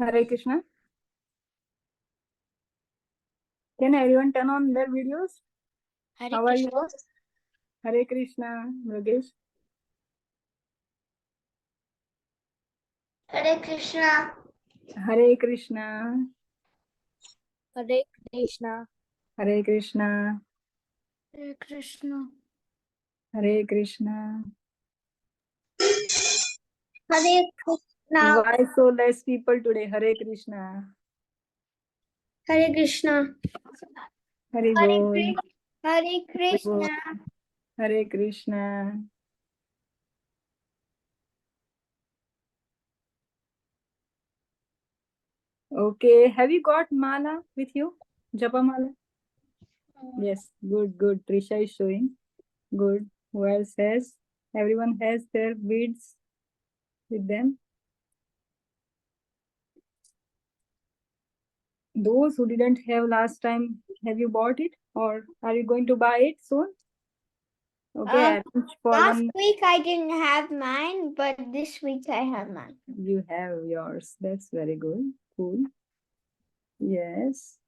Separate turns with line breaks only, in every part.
Hare Krishna. Can everyone turn on their videos?
Hare
How are you
Krishna.
all? Hare Krishna, Yogesh.
Hare Krishna.
Hare Krishna.
Hare Krishna.
Hare Krishna.
Hare Krishna.
Hare Krishna.
Hare Krishna.
Why so less people today? Hare Krishna.
Hare Krishna.
Hare Bol.
Hare Krishna.
Hare Krishna. Okay. Have you got mala with you? Japa mala? Yes. Good, good. Trisha is showing. Good. Who else has? Everyone has their beads with them. Those who didn't have last time, have you bought it or are you going to buy it soon? Okay, for
Last
one.
week I didn't have mine, but this week I have mine.
You have yours. That's very good. Cool. Yes.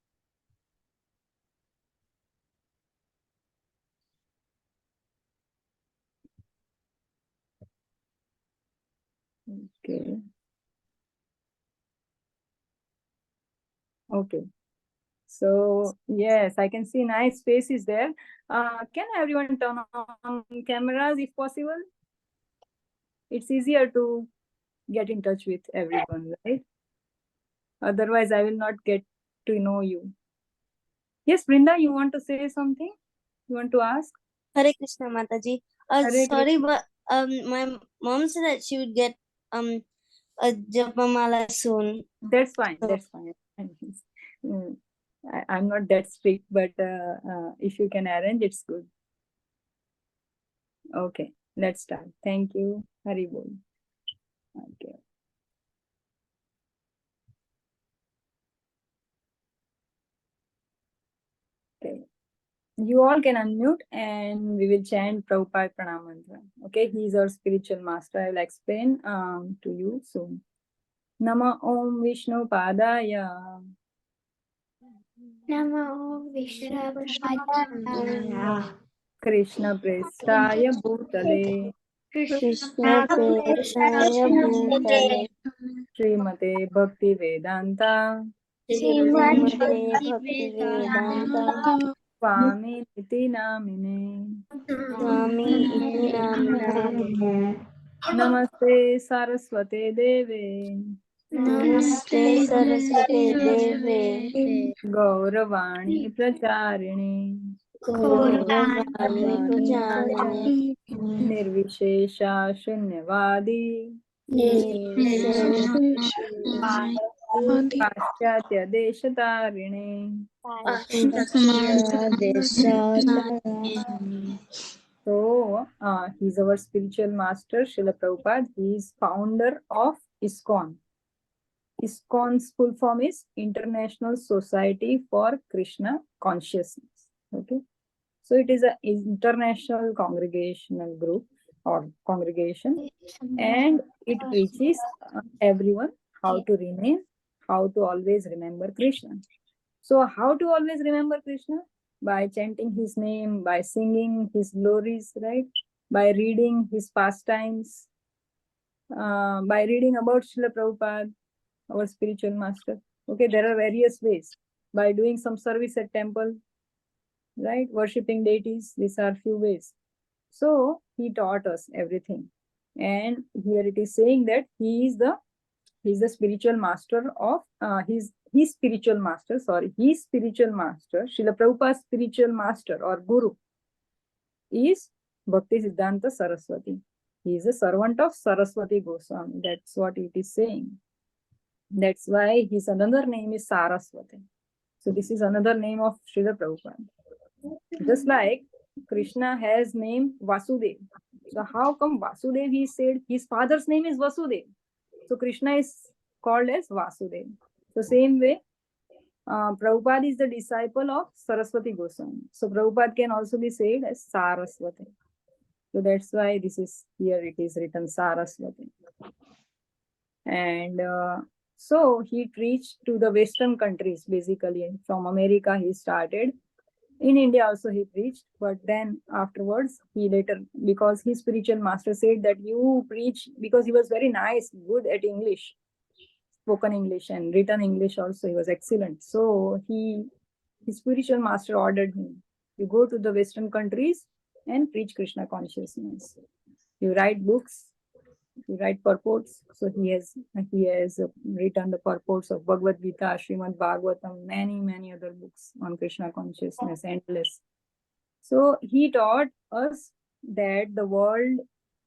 Okay. Okay. So yes, I can see nice faces there. Can everyone turn on cameras if possible? It's easier to get in touch with everyone, right? Otherwise, I will not get to know you. Yes, Brinda, you want to say something? You want to ask?
Hare Krishna Mataji.
Hare
Sorry,
Krishna.
but my mom said that she would get a japamala soon.
That's fine.
So-
That's fine. Mm, I'm not that strict, but if you can arrange, it's good. Okay, let's start. Thank you. Hari Bol. Okay. Okay. You all can unmute and we will chant Prabhupada Pranam Mantra. Okay, he is our spiritual master. I will explain to you soon. Nama Om Vishnu Padaya.
Namo Vishnu
Krishna Prestaya Bhutale.
Krishna Preshaya Bhutale.
Srimate Bhakti Vedanta.
Srimate Bhakti Vedanta.
Swami Niti Namine.
Swami Iti Namine.
Namaste Saraswate Deve.
Namaste Saraswate Deve.
Gauravani Pracharine.
Gauravani Prajarine.
Nirvishesha Shunyavadi. Paschatya Deshatarine. So, he's our spiritual master, Srila Prabhupada. He is founder of ISKCON. ISKCON's full form is International Society for Krishna Consciousness. Okay. So it is an international congregational group or congregation, and it teaches everyone how to remain, how to always remember Krishna. So how to always remember Krishna? By chanting his name, by singing his glories, right? By reading his pastimes, by reading about Srila Prabhupada, our spiritual master. Okay, there are various ways. By doing some service at temple, right? Worshipping deities, these are few ways. So he taught us everything. And here it is saying that he's the spiritual master of his spiritual master, Srila Prabhupada's spiritual master or guru is Bhakti Siddhanta Saraswati. He is a servant of Saraswati Goswami. That's what it is saying. That's why his another name is Saraswati. So this is another name of Srila Prabhupada. Just like Krishna has name Vasudev. So how come Vasudev, he said his father's name is Vasudev. So Krishna is called as Vasudev. So same way, Prabhupada is the disciple of Saraswati Goswami. So Prabhupada can also be said as Saraswati. So that's why this is here it is written Saraswati. And So he reached to the Western countries, basically. From America, he started. In India also he preached, but then afterwards he later, because his spiritual master said that you preach, because he was very nice, good at English, spoken English and written English also, he was excellent. So his spiritual master ordered him, you go to the Western countries and preach Krishna consciousness. You write books, you write purports. So he has written the purports of Bhagavad Gita, Srimad Bhagavatam, many other books on Krishna consciousness, endless. So he taught us that the world,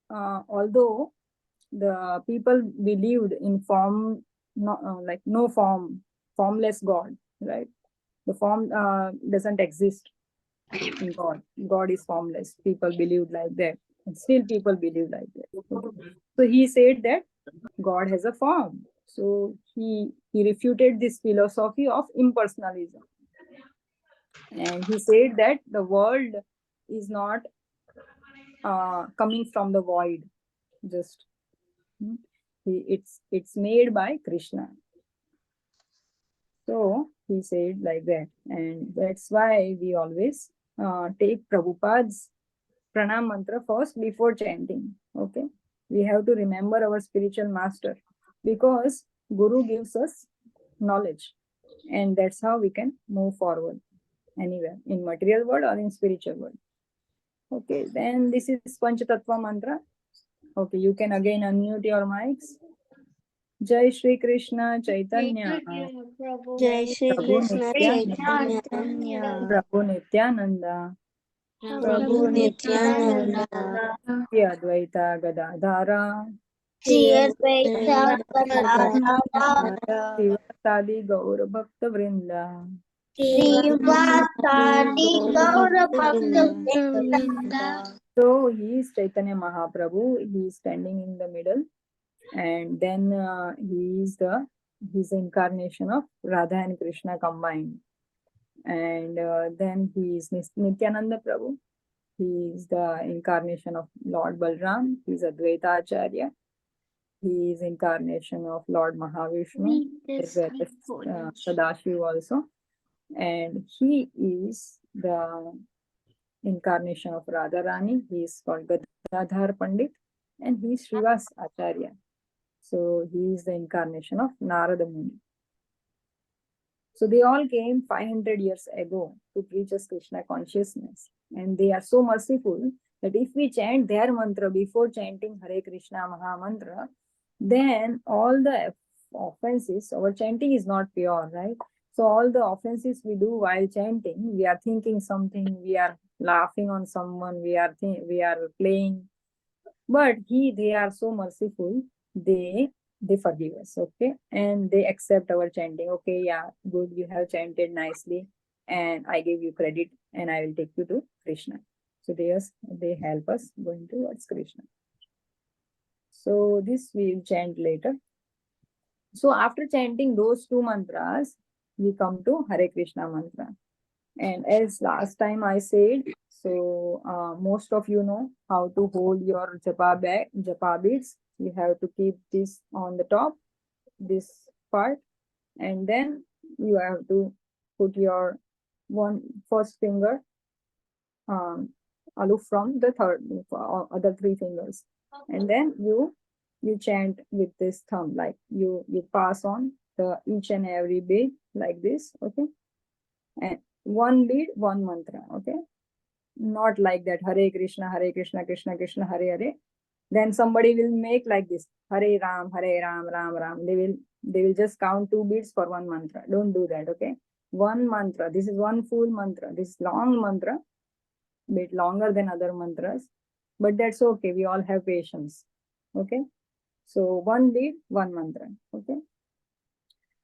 although the people believed in form, like no form, formless God, right? The form doesn't exist in God. God is formless. People believed like that. And still people believe like that. Okay. So he said that God has a form. So he refuted this philosophy of impersonalism. And he said that the world is not coming from the void. Just it's made by Krishna. So he said like that, and that's why we always take Prabhupada's pranam mantra first before chanting. Okay, we have to remember our spiritual master, because Guru gives us knowledge, and that's how we can move forward anywhere, in material world or in spiritual world. Okay, then this is Panchatattva mantra. Okay, you can again unmute your mics. Jai Shri Krishna Chaitanya
Jai Shri
Prabhu
Krishna
Nityananda
Chaitanya
Prabhu Nityananda
Prabhu Nityananda
Shri Advaita Gadadhara
Shri Advaita
Shiva Sadi Gaur Bhakta Vrinda.
Srivastadi Gaura Bhakta.
So he is Chaitanya Mahaprabhu. He is standing in the middle, and then he's the incarnation of Radha and Krishna combined. And then he is Nityananda Prabhu. He is the incarnation of Lord Balram. He is Advaita Acharya. He is incarnation of Lord Mahavishnu, as well as Sadashiv also. And he is the incarnation of Radharani. He is called Gadadhar Pandit, and he is Srivas Acharya. So he is the incarnation of Narada Muni. So they all came 500 years ago to preach us Krishna consciousness. And they are so merciful that if we chant their mantra before chanting Hare Krishna Maha Mantra, then all the offenses, our chanting is not pure, right? So all the offenses we do while chanting, we are thinking something, we are laughing on someone, we are playing. But they are so merciful. They forgive us, okay, and they accept our chanting. Okay, yeah, good, you have chanted nicely, and I give you credit, and I will take you to Krishna. So they help us going towards Krishna. So this we will chant later. So after chanting those two mantras, we come to Hare Krishna mantra. And as last time I said, so most of you know how to hold your japa beads. You have to keep this on the top, this part, and then you have to put your first finger aloof from the other three fingers, and then you chant with this thumb, like you pass on the each and every bead like this, okay, and one bead, one mantra, okay, not like that Hare Krishna, Krishna Krishna, Hare Hare. Then somebody will make like this Hare Ram, Ram Ram. They will just count two beats for one mantra. Don't do that, okay? One mantra. This is one full mantra. This is long mantra, bit longer than other mantras, but that's okay. We all have patience, okay? So one beat, one mantra, okay?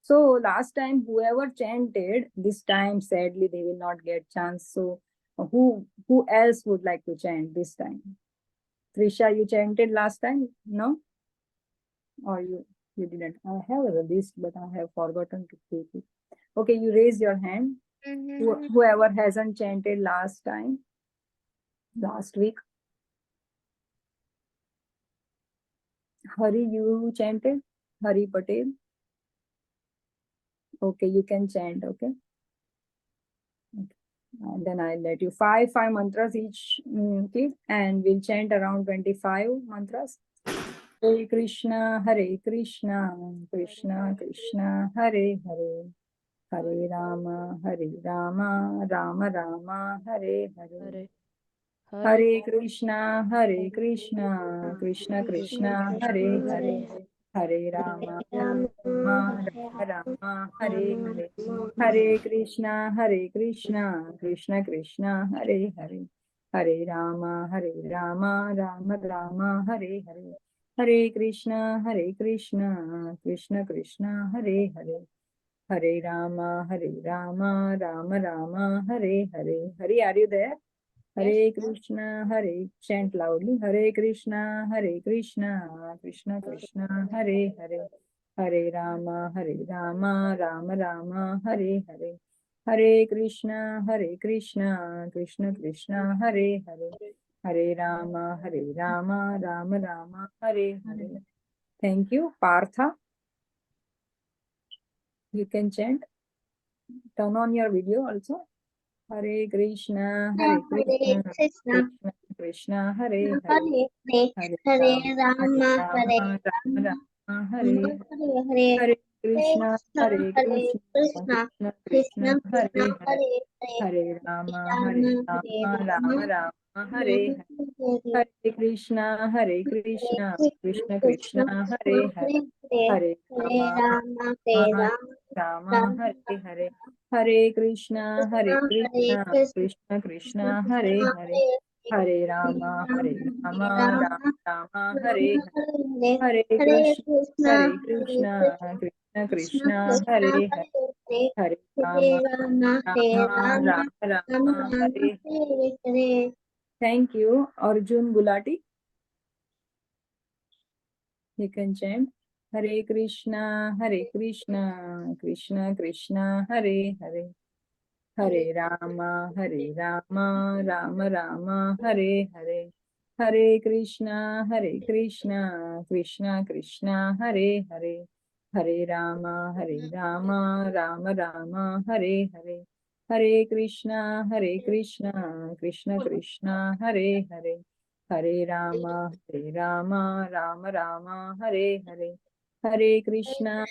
So last time, whoever chanted, this time sadly they will not get chance. So who else would like to chant this time? Trisha, you chanted last time? No? Or you didn't? I have a list, but I have forgotten to take it. Okay, you raise your hand. Whoever hasn't chanted last week. Hari, you chanted? Hari Patel? Okay, you can chant, okay? And then I'll let you five mantras each, okay? And we'll chant around 25 mantras. Hare Krishna, Krishna Krishna, Hare Hare. Hare Rama, Rama Rama, Hare Hare. Hare Krishna, Krishna Krishna, Hare Hare. Hare Rama, Rama Rama, Hare Hare. Hare Krishna, Krishna Krishna, Hare Hare. Hare Rama, Rama Rama, Hare Hare. Hare Krishna, Krishna Krishna, Hare Hare. Hare Rama, Rama Rama, Hare Hare. Hare, are you there? Hare Krishna, chant loudly. Hare Krishna, Krishna Krishna, Hare Hare. Hare Rama, Rama Rama, Hare Hare. Hare Krishna, Krishna Krishna, Hare Hare. Hare Rama, Rama Rama, Hare Hare. Thank you. Partha, you can chant. Turn on your video also. Hare Krishna, Krishna Krishna, Hare Hare. Hare Rama, Rama, Hare Hare. Hare Krishna, Krishna Krishna, Hare Hare. Hare Rama, Rama, Hare Hare. Hare Krishna, Krishna Krishna, Hare Hare. Hare Rama, Rama, Hare Hare. Hare Krishna, Krishna Krishna, Hare Hare. Hare Rama, Rama, Hare Hare. Hare Krishna, Krishna Krishna, Hare Hare. Hare Rama, Rama, Hare Hare. Thank you. Arjun Gulati, you can chant. Hare Krishna, Krishna Krishna, Hare Hare. Hare Rama, Rama Rama, Hare Hare. Hare Krishna, Krishna Krishna, Hare Hare. Hare Rama, Rama Rama, Hare Hare. Hare Krishna, Krishna Krishna, Hare Hare. Hare Rama, Rama Rama, Hare Hare. Hare Krishna,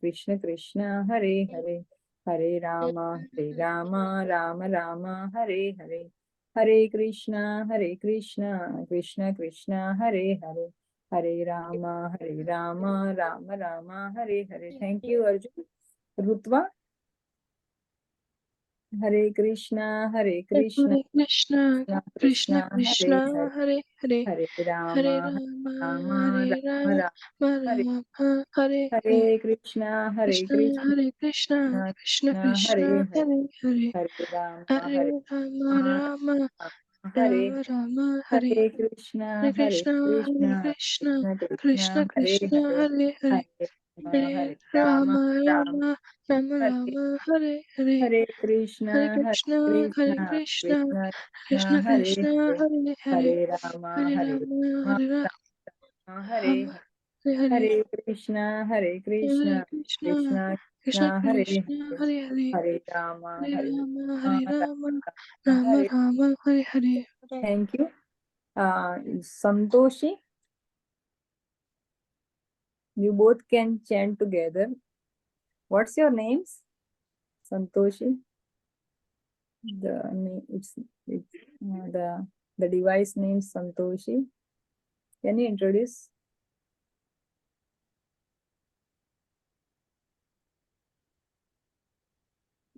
Krishna Krishna, Hare Hare. Hare Rama, Rama Rama, Hare Hare. Hare Krishna, Krishna Krishna, Hare Hare. Hare Rama, Rama Rama, Hare Hare. Thank you, Arjun. Rutva. Hare Krishna, Krishna
Krishna
Krishna,
Krishna
Hare
Hare Hare
Hare. Hare
Hare
Rama,
Rama
Rama Hare.
Rama Hare Hare
Hare Krishna,
Krishna
Krishna
Krishna
Hare Hare.
Hare Hare
Hare Rama,
Hare Rama
Hare.
Rama Hare
Hare Krishna,
Krishna
Krishna
Krishna
Krishna, Hare
Krishna
Hare.
Hare Hare
Hare
Hare
Rama, Rama
Rama
Hare.
Hare Hare
Hare
Hare
Krishna,
Krishna
Krishna
Krishna
Hare
Krishna
Hare.
Hare Hare
Hare Rama,
Hare
Rama
Rama
Hare.
Rama Hare Hare
Hare Krishna,
Hare
Krishna
Krishna
Krishna
Krishna
Hare
Krishna
Hare.
Hare Hare
Hare Rama,
Hare Rama Hare
Rama
Rama Rama
Hare.
Rama Hare Hare.
Thank you. Santoshi, you both can chant together. What's your names? Santoshi. The name it's the device name Santoshi. Can you introduce?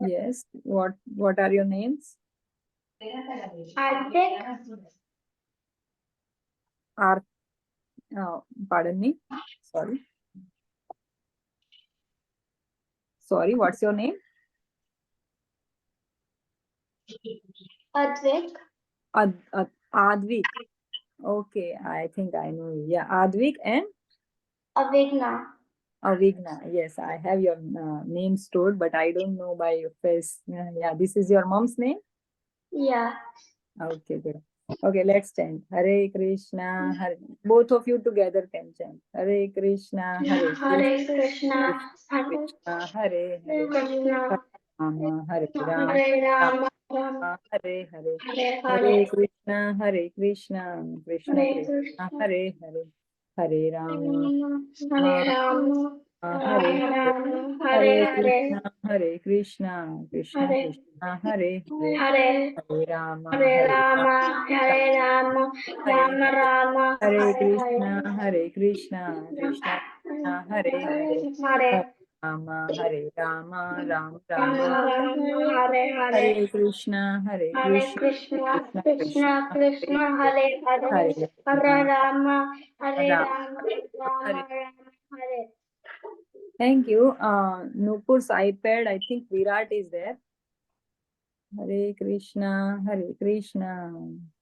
Yes. What are your names? Are pardon me. Sorry. What's your name?
Advik.
Advik. Okay, I think I know you. Yeah, Advik and
Avigna.
Avigna. Yes, I have your name stored, but I don't know by your face. Yeah, this is your mom's name?
Yeah.
Okay, good. Okay, let's chant. Hare Krishna, Hare. Both of you together can chant. Hare Krishna, Hare
Hare
Krishna,
Krishna,
Krishna, Hare Hare.
Krishna,
Hare Rama,
Hare
Rama
Rama,
Hare Hare.
Hare
Hare
Hare,
Krishna, Hare Krishna, Krishna
Hare
Krishna,
Krishna,
Hare Hare. Hare Rama,
Hare Rama,
Hare
Rama
Hare.
Rama,
Hare
Hare Hare,
Krishna, Hare Krishna, Krishna
Hare
Krishna, Hare Hare.
Hare
Hare Rama,
Hare
Hare Rama,
Rama, Hare Rama,
Hare
Rama
Hare.
Rama,
Hare
Hare Hare,
Krishna, Hare Krishna, Krishna Krishna, Hare Hare. Hare
Hare
Rama, Hare Rama, Rama Rama,
Rama, Rama, Hare Hare,
Hare Krishna, Hare
Hare
Krishna,
Krishna,
Krishna Krishna,
Krishna
Hare
Krishna,
Hare.
Hare Hare,
Hare
Hare
Rama,
Rama, Hare
Rama,
Rama,
Hare.
Rama Rama, Hare.
Thank you. Nupur's iPad, I think Virat is there. Hare Krishna, Hare Krishna,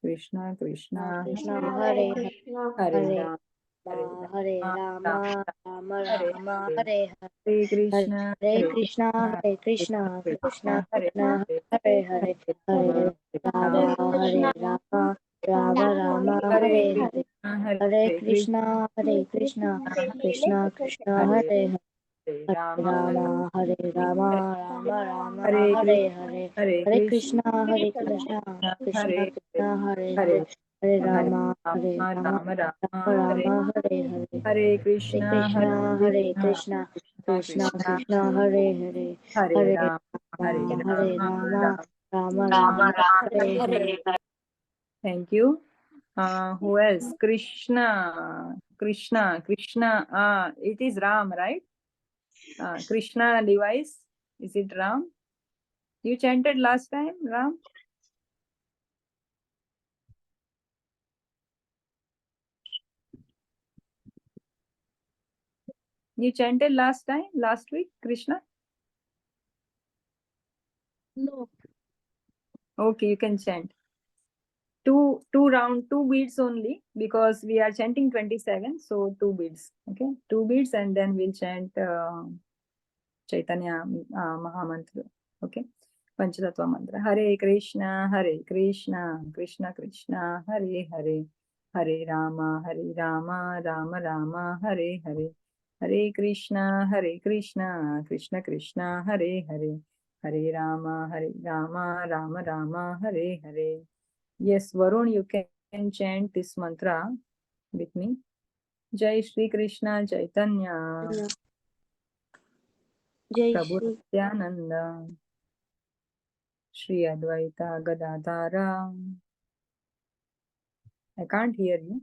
Krishna Krishna,
Krishna,
Hare
Hare
Krishna,
Hare
Hare
Rama,
Hare
Rama,
Rama, Rama
Hare
Rama,
Hare.
Hare
Hare
Hare
Krishna,
Hare
Hare
Krishna,
Krishna,
Hare
Krishna
Krishna,
Krishna,
Krishna
Hare
Krishna,
Hare.
Hare Hare,
Hare
Hare
Rama,
Hare
Hare
Rama,
Krishna,
Hare Rama, Rama Rama,
Hare
Hare Hare,
Krishna, Hare
Hare
Krishna,
Krishna, Hare Krishna, Krishna Krishna,
Hare
Hare Hare,
Rama,
Rama, Hare Rama, Rama Rama,
Hare
Hare Hare,
Hare
Hare
Krishna,
Krishna, Hare Krishna, Krishna
Hare
Krishna, Hare Hare,
Hare
Hare
Hare
Rama, Hare
Rama,
Rama,
Rama Rama,
Rama
Hare
Rama, Hare Hare,
Hare
Hare
Krishna, Hare
Krishna, Hare
Krishna,
Krishna,
Krishna
Krishna
Krishna,
Krishna, Hare Hare,
Hare
Hare
Rama, Hare
Rama, Hare
Rama,
Rama,
Rama.
Rama Rama, Hare Hare.
Thank you. Who else? Krishna, Krishna, Krishna. It is Ram, right? Krishna device. Is it Ram? You chanted last time, Ram? You chanted last time, last week, Krishna?
No.
Okay, you can chant. Two beats only, because we are chanting 27, so 2 beats. Okay, 2 beats, and then we'll chant Chaitanya Mahamantra. Okay, Panchatattva mantra. Hare Krishna, Krishna Krishna, Hare Hare, Hare Rama, Rama Rama, Hare Hare. Hare Krishna, Krishna Krishna, Hare Hare, Hare Rama, Rama Rama, Hare Hare. Yes, Varun, you can chant this mantra with me. Jai Shri Krishna Chaitanya,
Jai
Prabhu
Shri
Nityananda, Shri Advaita Gadadhara. I can't hear you.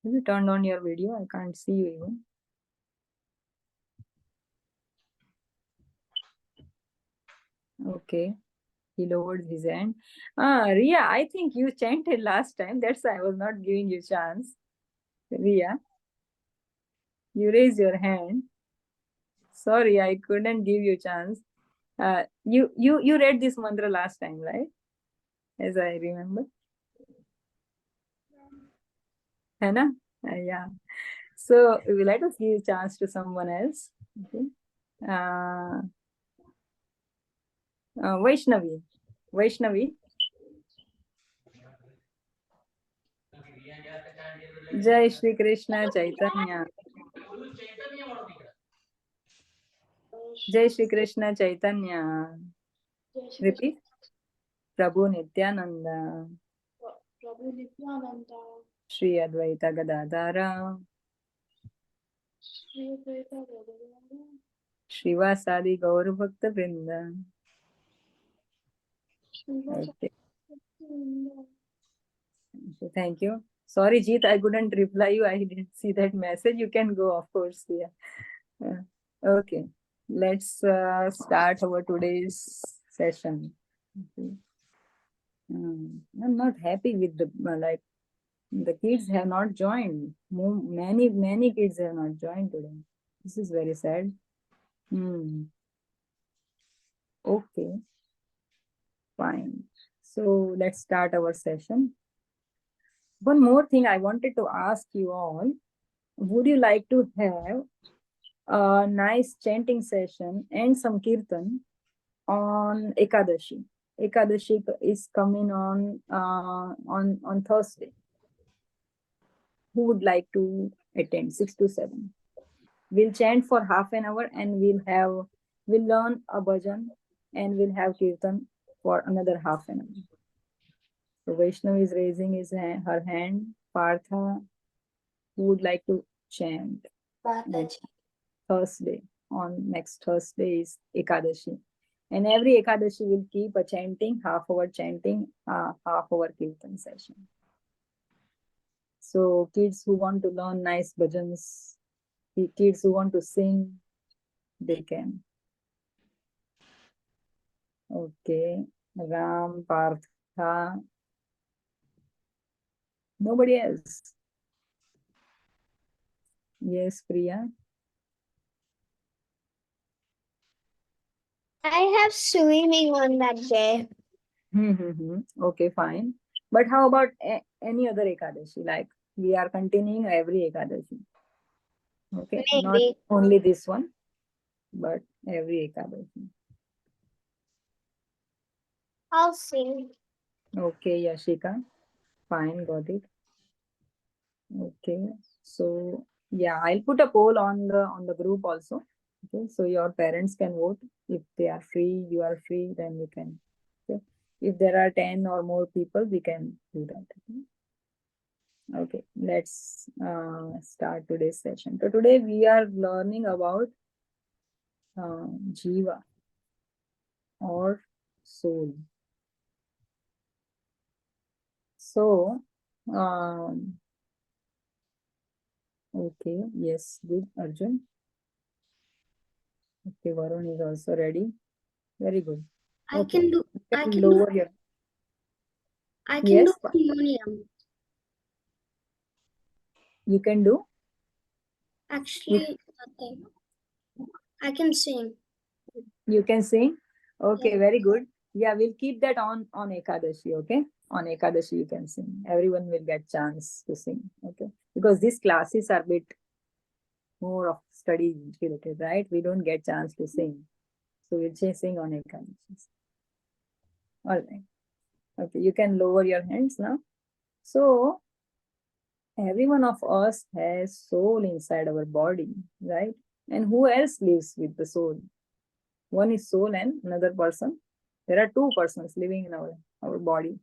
Have you turned on your video? I can't see you even. Okay, he lowered his hand. Ria, I think you chanted last time. That's why I was not giving you chance. Ria, you raised your hand. Sorry, I couldn't give you chance. You read this mantra last time, right? As I remember. Hannah? Yeah. So let us give chance to someone else. Okay. Vaishnavi. Vaishnavi. Jai Shri Krishna Chaitanya. Jai Shri Krishna Chaitanya. Repeat. Prabhu Nityananda.
Prabhu Nityananda,
Shri Advaita Gadadhara.
Shri Advaita Gadadhara,
Shrivasadi Gaur Bhakta Vrinda.
Srivas
Okay.
Bhaktivinoda.
So thank you. Sorry, Jeet, I couldn't reply you. I didn't see that message. You can go, of course. Yeah. Okay. Let's start our today's session. Okay. I'm not happy with the kids have not joined. Many kids have not joined today. This is very sad. Okay, fine. So let's start our session. One more thing I wanted to ask you all. Would you like to have a nice chanting session and some kirtan on Ekadashi? Ekadashi is coming on Thursday. Who would like to attend? 6 to 7. We'll chant for half an hour and we'll learn a bhajan and we'll have kirtan for another half an hour. So Vaishnav is raising her hand. Partha, who would like to chant? Thursday. On next Thursday is Ekadashi. And every Ekadashi will keep a chanting, half hour kirtan session. So kids who want to learn nice bhajans, kids who want to sing, they can. Okay. Ram, Partha. Nobody else. Yes, Priya.
I have swimming on that day.
Okay, fine. But how about any other Ekadashi? Like we are continuing every Ekadashi. Okay, not
Maybe.
only this one, but every Ekadashi.
I'll sing.
Okay, Yashika. Fine, got it. Okay, so yeah, I'll put a poll on the group also. Okay, so your parents can vote. If they are free, you are free, then we can. Okay. If there are 10 or more people, we can do that. Okay, let's start today's session. So today we are learning about Jiva or soul. So, okay, yes, good, Arjun. Okay, Varun is also ready. Very good.
I can do
lower your. Yes,
harmonium.
you can do.
Actually, nothing. I can sing.
You can sing. Okay,
Yeah.
very good. Yeah, we'll keep that on Ekadashi. Okay, on Ekadashi you can sing. Everyone will get chance to sing. Okay, because these classes are bit more of study related, right? We don't get chance to sing, so we'll just sing on Ekadashi. All right. Okay, you can lower your hands now. So every one of us has soul inside our body, right? And who else lives with the soul? One is soul and another person. There are two persons living in our body.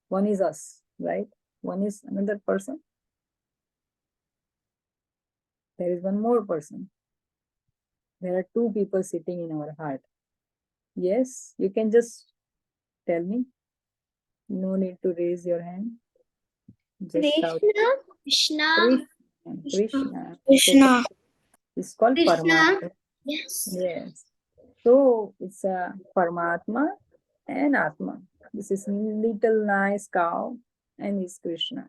One is us, right? One is another person. There is one more person. There are two people sitting in our heart. Yes, you can just tell me. No need to raise your hand. Just shout.
Krishna.
Krishna.
Krishna.
So it's called
Krishna.
Paramatma.
Yes.
Yes. So it's a Paramatma and Atma. This is little nice cow and is Krishna.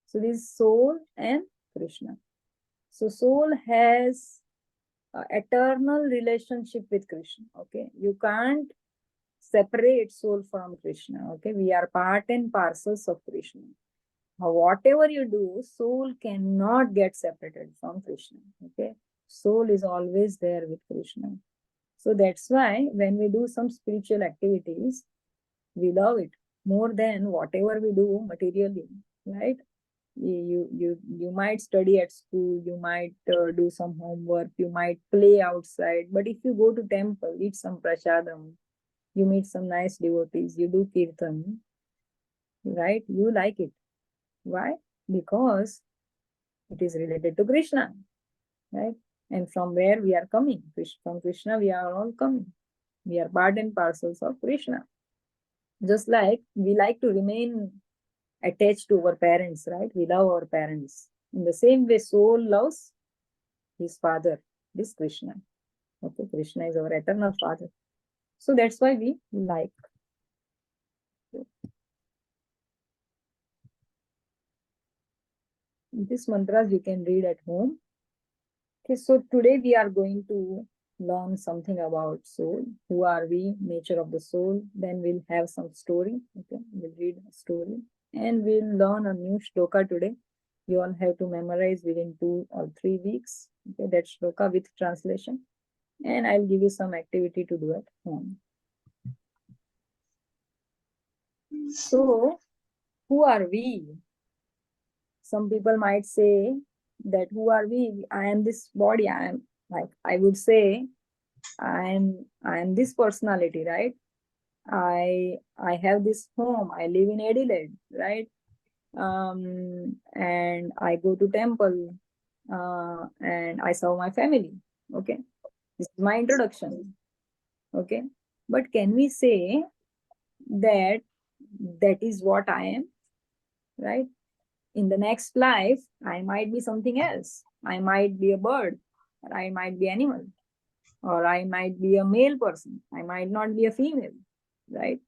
So this is soul and Krishna. So soul has eternal relationship with Krishna. Okay, you can't separate soul from Krishna. Okay, we are part and parcels of Krishna. Whatever you do, soul cannot get separated from Krishna. Okay, soul is always there with Krishna. So that's why when we do some spiritual activities, we love it more than whatever we do materially, right? You might study at school, you might do some homework, you might play outside, but if you go to temple, eat some prasadam, you meet some nice devotees, you do kirtan, right? You like it. Why? Because it is related to Krishna, right? And from where we are coming, from Krishna we are all coming. We are part and parcels of Krishna. Just like we like to remain attached to our parents, right? We love our parents. In the same way, soul loves his father, this Krishna. Okay, Krishna is our eternal father. So that's why we like. These mantras you can read at home. Okay, so today we are going to learn something about soul. Who are we? Nature of the soul. Then we'll have some story. Okay, we'll read a story. And we'll learn a new shloka today. You all have to memorize within 2 or 3 weeks. Okay, that shloka with translation. And I'll give you some activity to do at home. So, who are we? Some people might say that who are we? I am this body. I am, like, I would say I am this personality, right? I have this home. I live in Adelaide, right? And I go to temple, and I serve my family. Okay, this is my introduction. Okay, but can we say that that is what I am, right? In the next life, I might be something else. I might be a bird, or I might be animal, or I might be a male person. I might not be a female, right?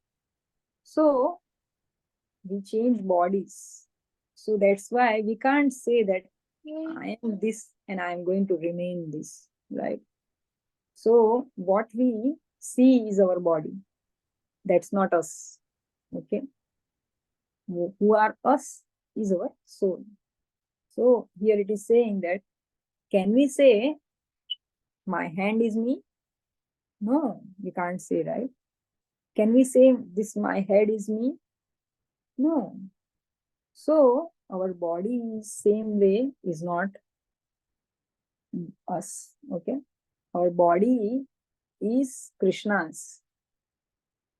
So we change bodies. So that's why we can't say that I am this and I am going to remain this, right? So what we see is our body. That's not us. Okay. Who are us is our soul. So here it is saying that, can we say my hand is me? No, we can't say, right? Can we say this my head is me? No. So our body is same way is not us. Okay. Our body is Krishna's,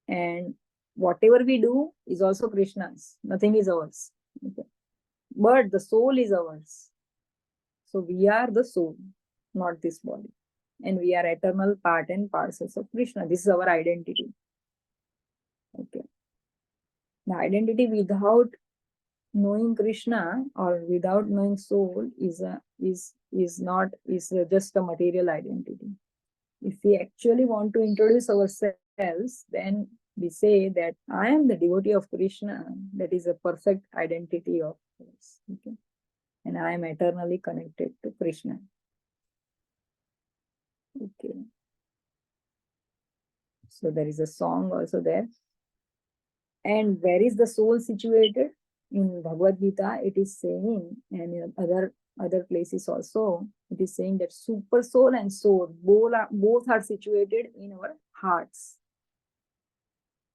and whatever we do is also Krishna's. Nothing is ours. Okay. But the soul is ours. So we are the soul, not this body. And we are eternal part and parcels of Krishna. This is our identity. Okay. The identity without knowing Krishna or without knowing soul is just a material identity. If we actually want to introduce ourselves, then we say that I am the devotee of Krishna. That is a perfect identity of us. Okay? And I am eternally connected to Krishna. Okay. So there is a song also there. And where is the soul situated? In Bhagavad Gita, it is saying, and in other places also, it is saying that super soul and soul both are situated in our hearts.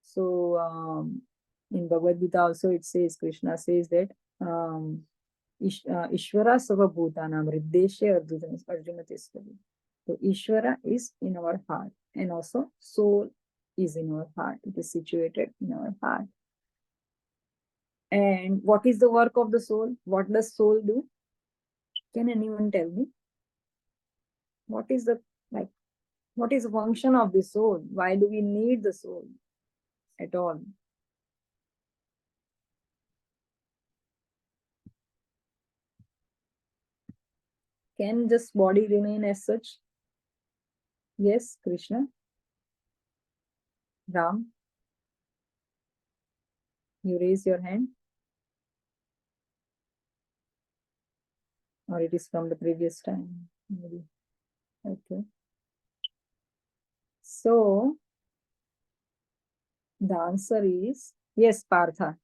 So in Bhagavad Gita also it says, Krishna says that Ishvara Sava Bhutanam Riddeshe Arjuna Tiskari. So Ishvara is in our heart, and also soul is in our heart. It is situated in our heart. And what is the work of the soul? What does soul do? Can anyone tell me? What is the function of the soul? Why do we need the soul at all? Can just body remain as such? Yes, Krishna. Ram, you raise your hand. Or it is from the previous time, maybe. Okay. So the answer is yes, Partha.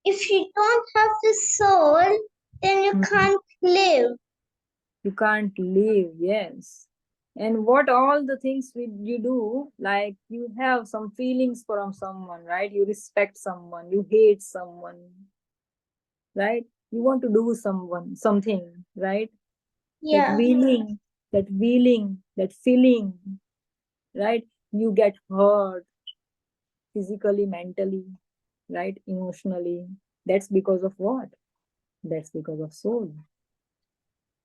If you don't have the soul, then you can't live.
You can't live, yes. And what all the things you do, like you have some feelings from someone, right? You respect someone, you hate someone, right? You want to do something, right?
Yeah.
That feeling, right? You get hurt physically, mentally, right? Emotionally. That's because of what? That's because of soul,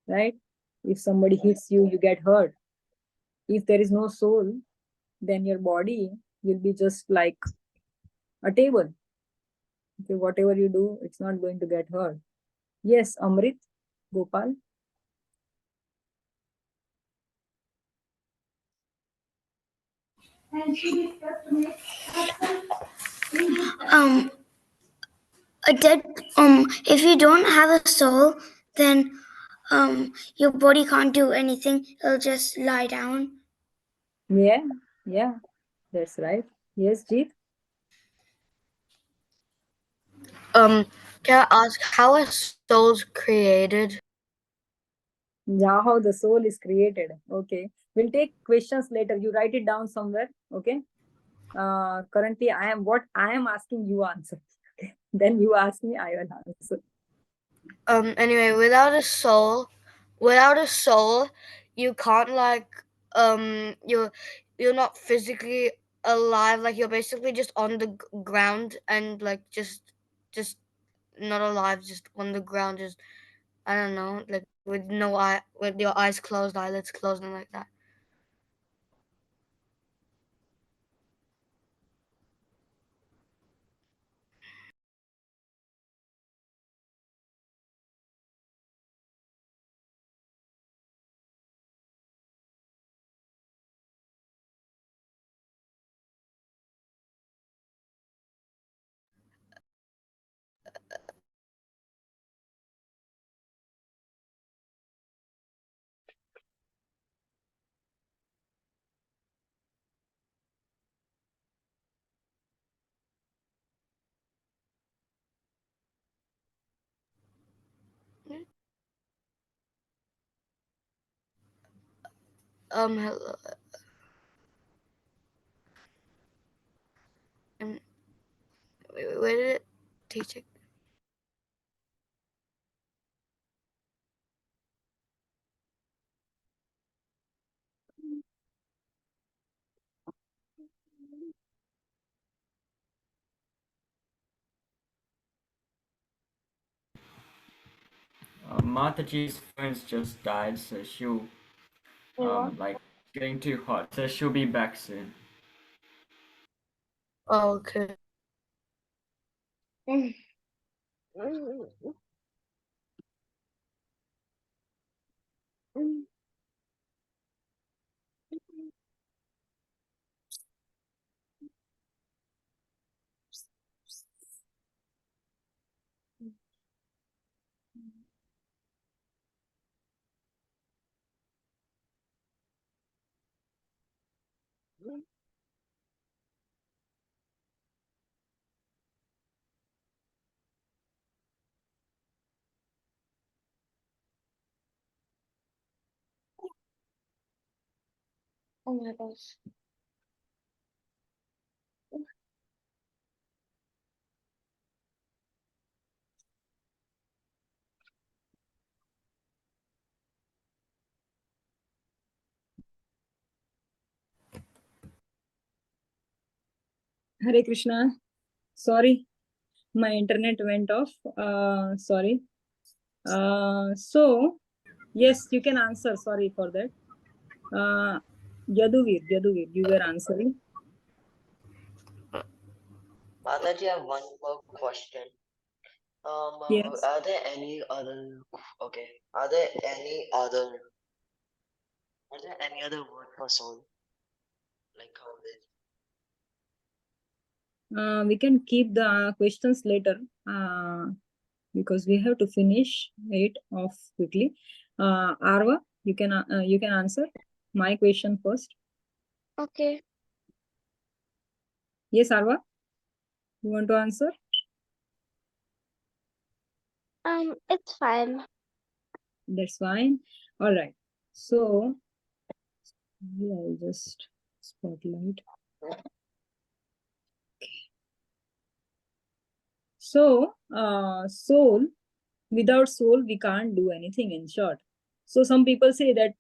right? If somebody hits you, you get hurt. If there is no soul, then your body will be just like a table. Okay, whatever you do, it's not going to get hurt. Yes, Amrit, Gopal.
Um, a dead if you don't have a soul, then your body can't do anything. It'll just lie down.
Yeah, that's right. Yes, Jeet.
Can I ask how are souls created?
Yeah, how the soul is created. Okay, we'll take questions later. You write it down somewhere. Okay. currently I am asking, you answer. Then you ask me, I will answer.
Anyway, without a soul, you can't you're not physically alive. Like, you're basically just on the ground and just not alive, just on the ground, just, I don't know, like with no eye, with your eyes closed, eyelids closed, and like that. Hello. Where did it teach it?
Mataji's friends just died, so she'll like getting too hot, so she'll be back soon.
Oh, okay. Oh my gosh.
Hare Krishna. Sorry, my internet went off. Sorry. So yes, you can answer. Sorry for that. Yaduvir, you were answering.
Mataji, I have one more question.
Yes.
Are there any other? Okay. Are there any other? Are there any other word for soul? Like how this?
We can keep the questions later because we have to finish it off quickly. Arva, you can answer my question first.
Okay.
Yes, Arva, you want to answer?
It's fine.
That's fine. All right. So I'll just spotlight. So, soul, without soul, we can't do anything, in short. So some people say that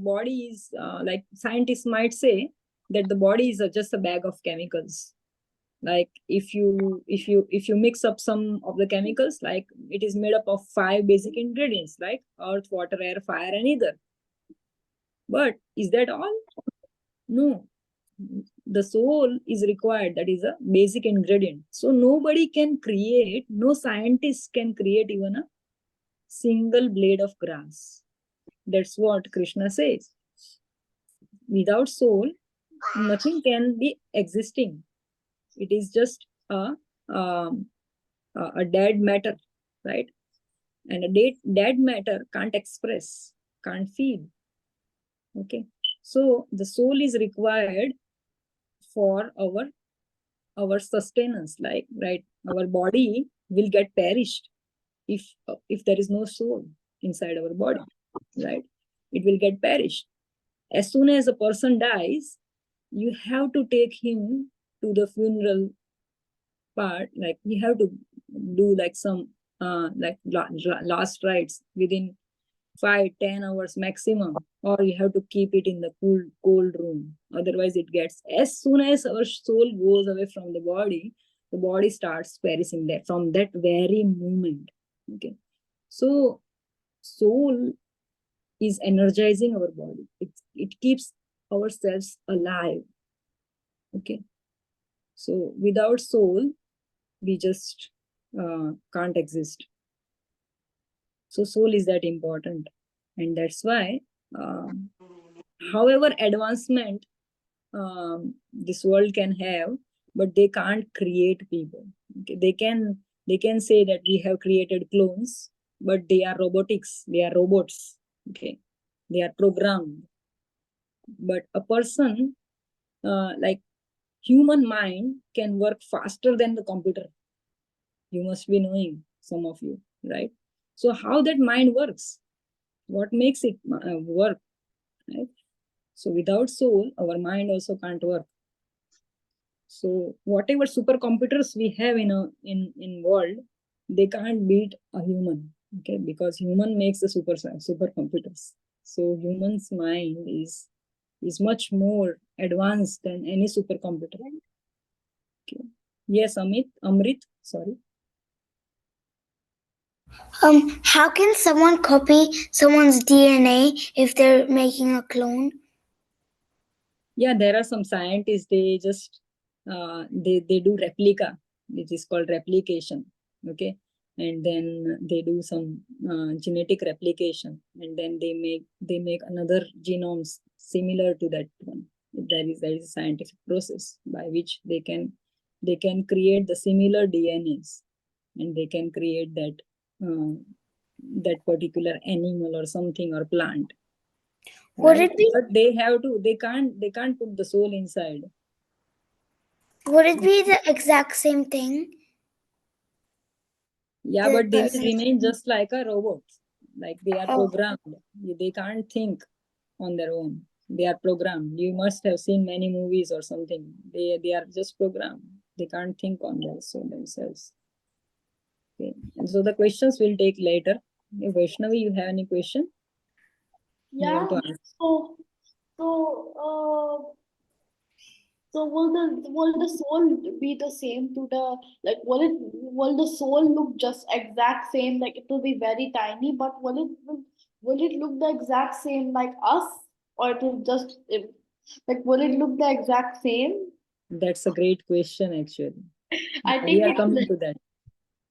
body is, like scientists might say that the body is just a bag of chemicals. Like if you mix up some of the chemicals, like it is made up of 5 basic ingredients, like earth, water, air, fire, and ether. But is that all? No. The soul is required, that is a basic ingredient. So nobody can create, no scientist can create even a single blade of grass. That's what Krishna says. Without soul, nothing can be existing. It is just um, a dead matter, right? And a dead matter can't express, can't feel. Okay. So the soul is required for our sustenance, like, right, our body will get perished if there is no soul inside our body, right? It will get perished. As soon as a person dies, you have to take him to the funeral part, like we have to do like some last rites within 5-10 hours maximum, or you have to keep it in the cold room. Otherwise it gets, as soon as our soul goes away from the body starts perishing there from that very moment. Okay, so soul is energizing our body. It keeps ourselves alive. Okay, so without soul we just can't exist. So soul is that important, and that's why however advancement this world can have, but they can't create people. Okay, they can say that we have created clones, but they are robotics, they are robots. Okay, they are programmed. But a person, like human mind, can work faster than the computer. You must be knowing, some of you, right? So how that mind works, what makes it work, right? So without soul, our mind also can't work. So whatever supercomputers we have in world, they can't beat a human. Okay, because human makes the supercomputers. So human's mind is much more advanced than any supercomputer. Okay. Yes, Amrit, sorry.
How can someone copy someone's DNA if they're making a clone?
Yeah, there are some scientists, they just they do replica, which is called replication. Okay, and then they do some genetic replication, and then they make another genomes similar to that one. There is a scientific process by which they can create the similar DNAs, and they can create that particular animal or something or plant.
Would
Right?
it be
But they can't put the soul inside.
would it be the exact same thing?
Yeah,
The
but they will
person-
remain just like a robot. Like they are
Oh.
programmed. They can't think on their own. They are programmed. You must have seen many movies or something. They are just programmed. They can't think on their soul themselves. Okay. And so the questions we'll take later. Okay, Vaishnavi, you have any question? You
Yeah.
want to answer?
So will the soul be the same to the, like, will the soul look just exact same, like it will be very tiny, but will it look the exact same like us, or it will just like, will it look the exact same?
That's a great question, actually.
I
We
think
are
it's
coming to that.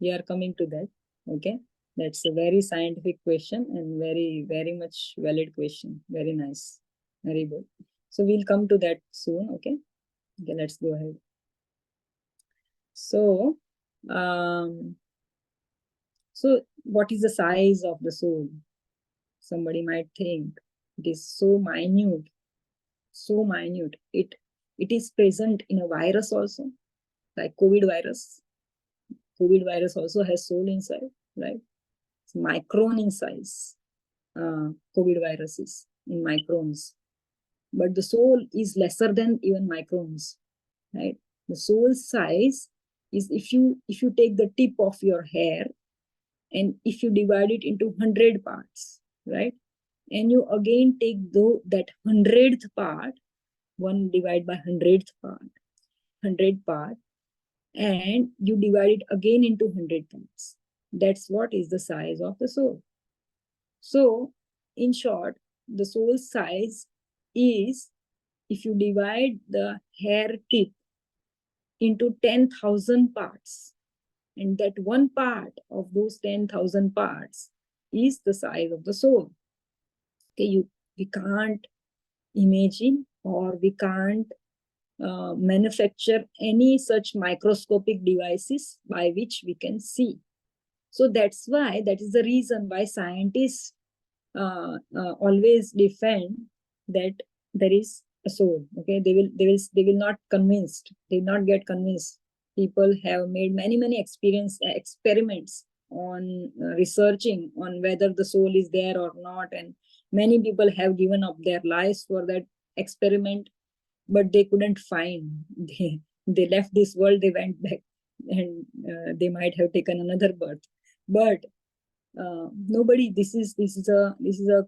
We are coming to that. Okay, that's a very scientific question and very much valid question. Very nice, very good. So we'll come to that soon. Okay, let's go ahead. So so what is the size of the soul? Somebody might think it is so minute, so minute. It is present in a virus also, like COVID virus. COVID virus also has soul inside, right? It's micron in size. COVID viruses in microns, but the soul is lesser than even microns, right? The soul size is, if you take the tip of your hair and if you divide it into 100 parts, right? And you again take that 100th part, 1 divide by 100th part, 100 part, and you divide it again into 100 parts. That's what is the size of the soul. So, in short, the soul size is, if you divide the hair tip into 10,000 parts, and that one part of those 10,000 parts is the size of the soul. Okay, we can't imagine, or we can't manufacture any such microscopic devices by which we can see. So that is the reason why scientists always defend that there is a soul. Okay, they will not convinced. They will not get convinced. People have made many experiments on researching on whether the soul is there or not, and many people have given up their lives for that experiment, but they couldn't find. They left this world, they went back, and they might have taken another birth. But nobody, this is a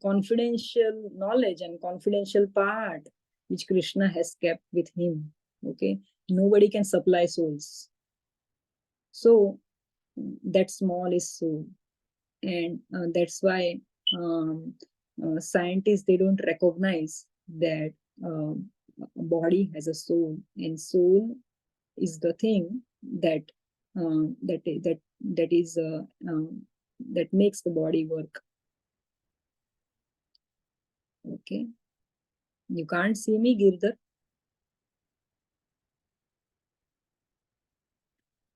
confidential knowledge and confidential part which Krishna has kept with him. Okay, nobody can supply souls. So that small is soul, and that's why scientists, they don't recognize that a body has a soul, and soul is the thing that that makes the body work. Okay, you can't see me, Girdhar.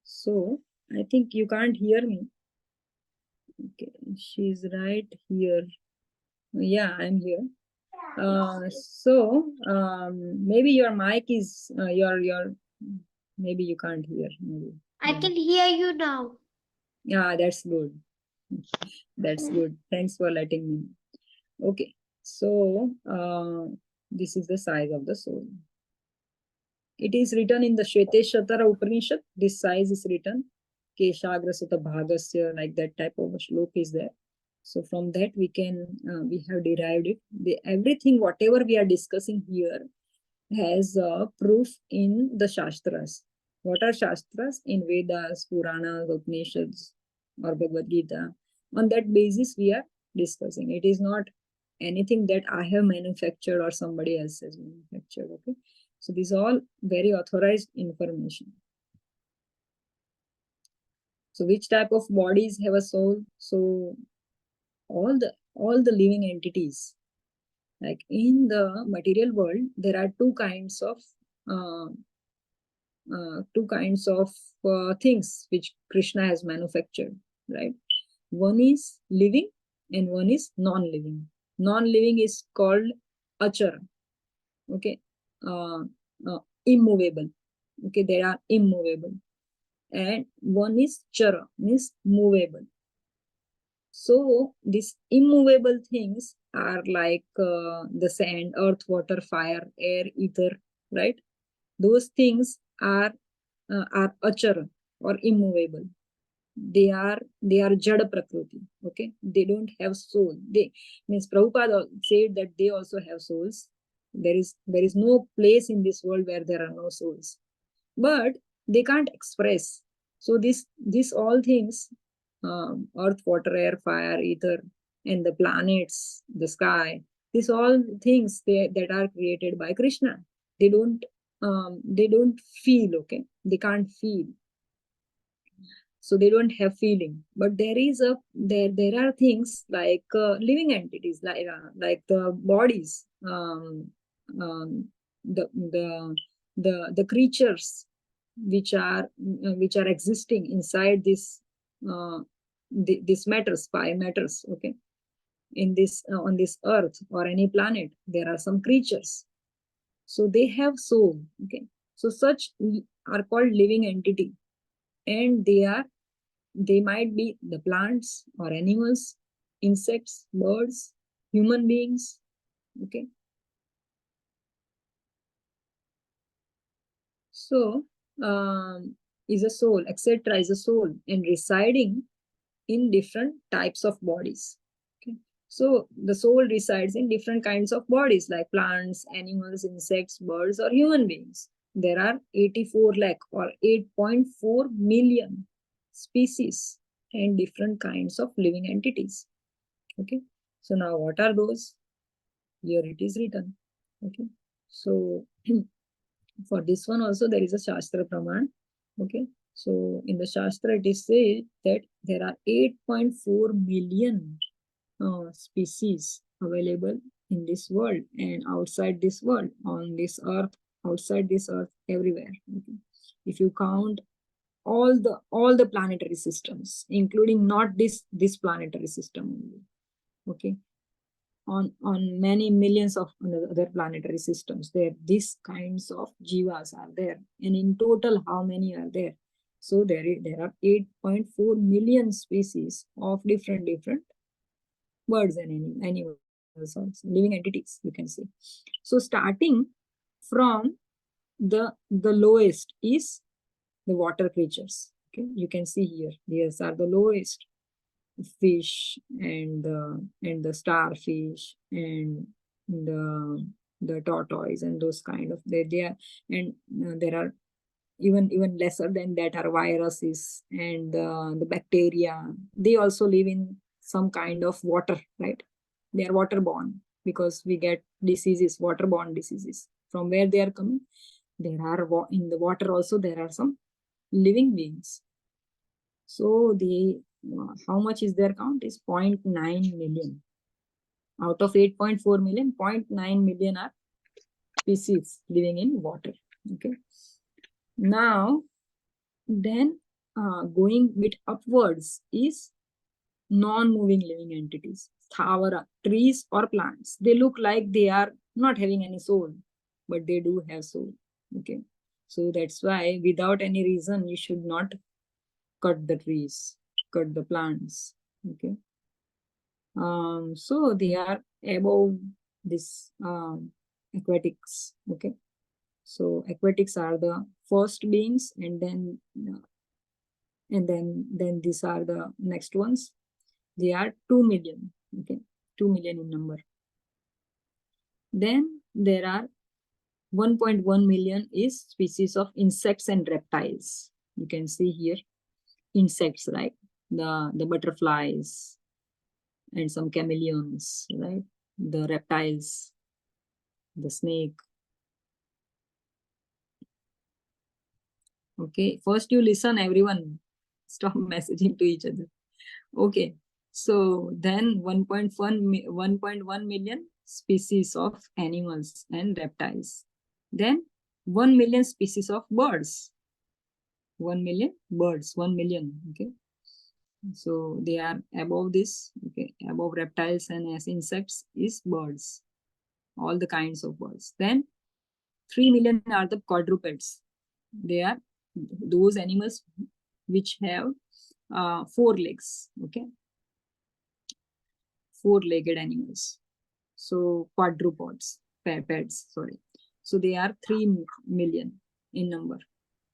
So I think you can't hear me. Okay, she's right here. Yeah, I'm here. So maybe your mic is your maybe you can't hear. Maybe.
I can hear you now.
Yeah, that's good. That's good. Thanks for letting me know. Okay, so this is the size of the soul. It is written in the Shveteshvatara Upanishad. This size is written. Keshagrasata Bhagasya, like that type of a shlok is there. So from that we have derived it. Everything, whatever we are discussing here, has proof in the Shastras. What are Shastras? In Vedas, Puranas, Upanishads, or Bhagavad Gita. On that basis we are discussing. It is not anything that I have manufactured or somebody else has manufactured. Okay, so these are all very authorized information. So which type of bodies have a soul? So all the living entities, like in the material world, there are two kinds of things which Krishna has manufactured, right? One is living and one is non-living. Non-living is called achara. Okay, immovable. Okay, they are immovable. And one is chara, means movable. So these immovable things are like the sand, earth, water, fire, air, ether, right? Those things are achara or immovable. They are jada prakriti. Okay, they don't have soul. They means Prabhupada said that they also have souls. There is no place in this world where there are no souls, but they can't express. So this all things, earth, water, air, fire, ether, and the planets, the sky, these all things that are created by Krishna. They don't feel. Okay, they can't feel, so they don't have feeling. But there are things like living entities, like the bodies, the the the creatures which are existing inside uh, this matters, five matters. Okay, in this on this earth or any planet, there are some creatures, so they have soul. Okay, so such are called living entity, and they might be the plants or animals, insects, birds, human beings. Okay, so is a soul, etc. is a soul and residing in different types of bodies. Okay, so the soul resides in different kinds of bodies like plants, animals, insects, birds, or human beings. There are 84 lakh or 8.4 million species and different kinds of living entities. Okay, so now what are those? Here it is written. Okay, so for this one also there is a Shastra Praman. Okay, so in the Shastra it is said that there are 8.4 million species available in this world and outside this world, on this earth, outside this earth, everywhere. Okay, if you count all the planetary systems, including not this planetary system only. Okay, on many millions of other planetary systems, there these kinds of jivas are there, and in total how many are there? So there are 8.4 million species of different birds and animals, also living entities, you can say. So starting from the lowest is the water creatures. Okay, you can see here, these are the lowest: fish and the starfish and the tortoise and those kind of, they are. And there are even lesser than that are viruses and the bacteria. They also live in some kind of water, right? They are waterborne, because we get diseases, waterborne diseases. From where they are coming? There are in the water also there are some living beings. So the how much is their count is 0.9 million. Out of 8.4 million, 0.9 million are species living in water. Okay. Now, then going bit upwards is non-moving living entities, thavara, trees or plants. They look like they are not having any soul, but they do have soul. Okay. So that's why without any reason, you should not cut the trees, cut the plants. Okay. So they are above this aquatics. Okay. So aquatics are the first beings, and then these are the next ones. They are 2 million. Okay, 2 million in number. Then there are 1.1 million is species of insects and reptiles. You can see here insects, right? The butterflies and some chameleons, right? The reptiles, the snake. Okay, first you listen, everyone. Stop messaging to each other. Okay, so then 1.1 million species of animals and reptiles. Then 1 million species of birds. 1 million birds, 1 million. Okay, so they are above this. Okay, above reptiles and as insects is birds, all the kinds of birds. Then 3 million are the quadrupeds. They are those animals which have 4 legs. Okay, 4-legged animals. So quadrupods, pets, sorry. So they are 3 million in number.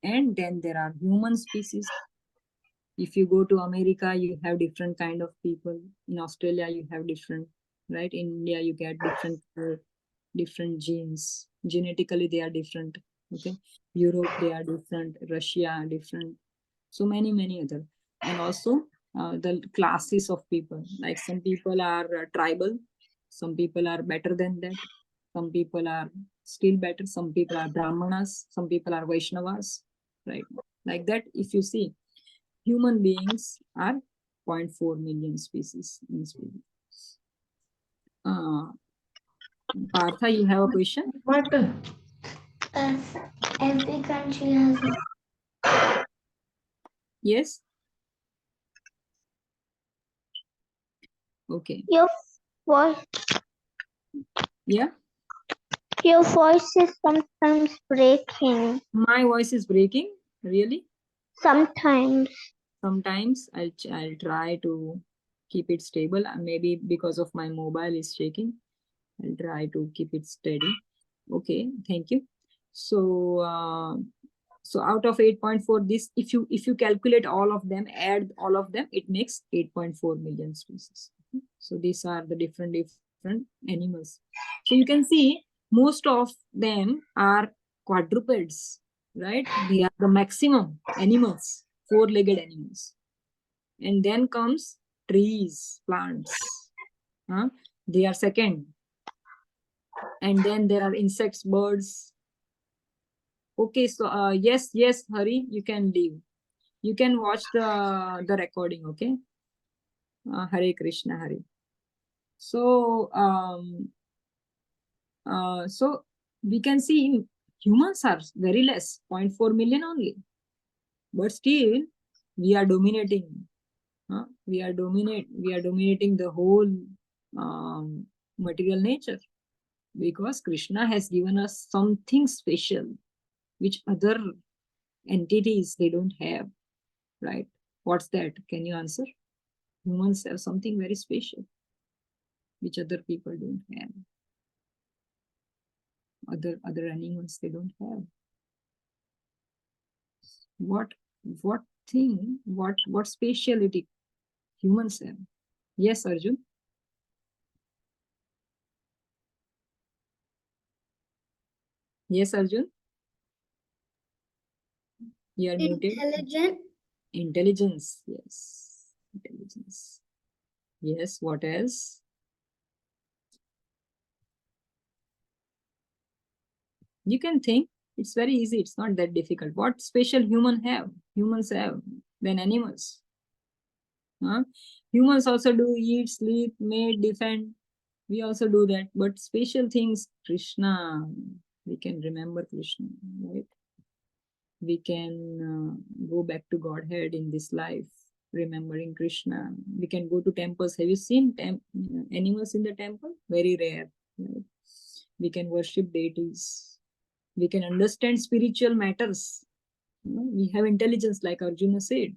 And then there are human species. If you go to America, you have different kind of people. In Australia, you have different, right? In India, you get different genes. Genetically, they are different. Okay. Europe, they are different. Russia, different. So many other. And also the classes of people. Like some people are tribal. Some people are better than that. Some people are still better. Some people are Brahmanas. Some people are Vaishnavas. Right. Like that, if you see, human beings are 0.4 million species in Sweden. Partha, you have a question?
Every country has
Yes? Okay.
your voice.
Yeah?
Your voice is sometimes breaking.
My voice is breaking? Really?
Sometimes.
Sometimes I'll try to keep it stable. Maybe because of my mobile is shaking. I'll try to keep it steady. Okay, thank you. So so out of 8.4, this if you calculate all of them, add all of them, it makes 8.4 million species. Okay? So these are the different animals. So you can see most of them are quadrupeds, right? They are the maximum animals, 4-legged animals. And then comes trees, plants. They are second. And then there are insects, birds. Okay, so yes, Hari, you can leave. You can watch the recording, okay? Hare Krishna, Hari. So so we can see humans are very less, 0.4 million only. But still, we are dominating. We are dominating the whole material nature, because Krishna has given us something special which other entities they don't have, right? What's that? Can you answer? Humans have something very special which other people don't have. Other animals they don't have. What thing? What speciality humans have? Yes, Arjun. Yes, Arjun. You are muted.
Intelligent.
Intelligence. Yes. Intelligence. Yes. What else? You can think. It's very easy. It's not that difficult. What special humans have than animals? Huh? Humans also do eat, sleep, mate, defend. We also do that. But special things, Krishna, we can remember Krishna, right? We can go back to Godhead in this life, remembering Krishna. We can go to temples. Have you seen animals in the temple? Very rare. Right? We can worship deities. We can understand spiritual matters. We have intelligence, like Arjuna said,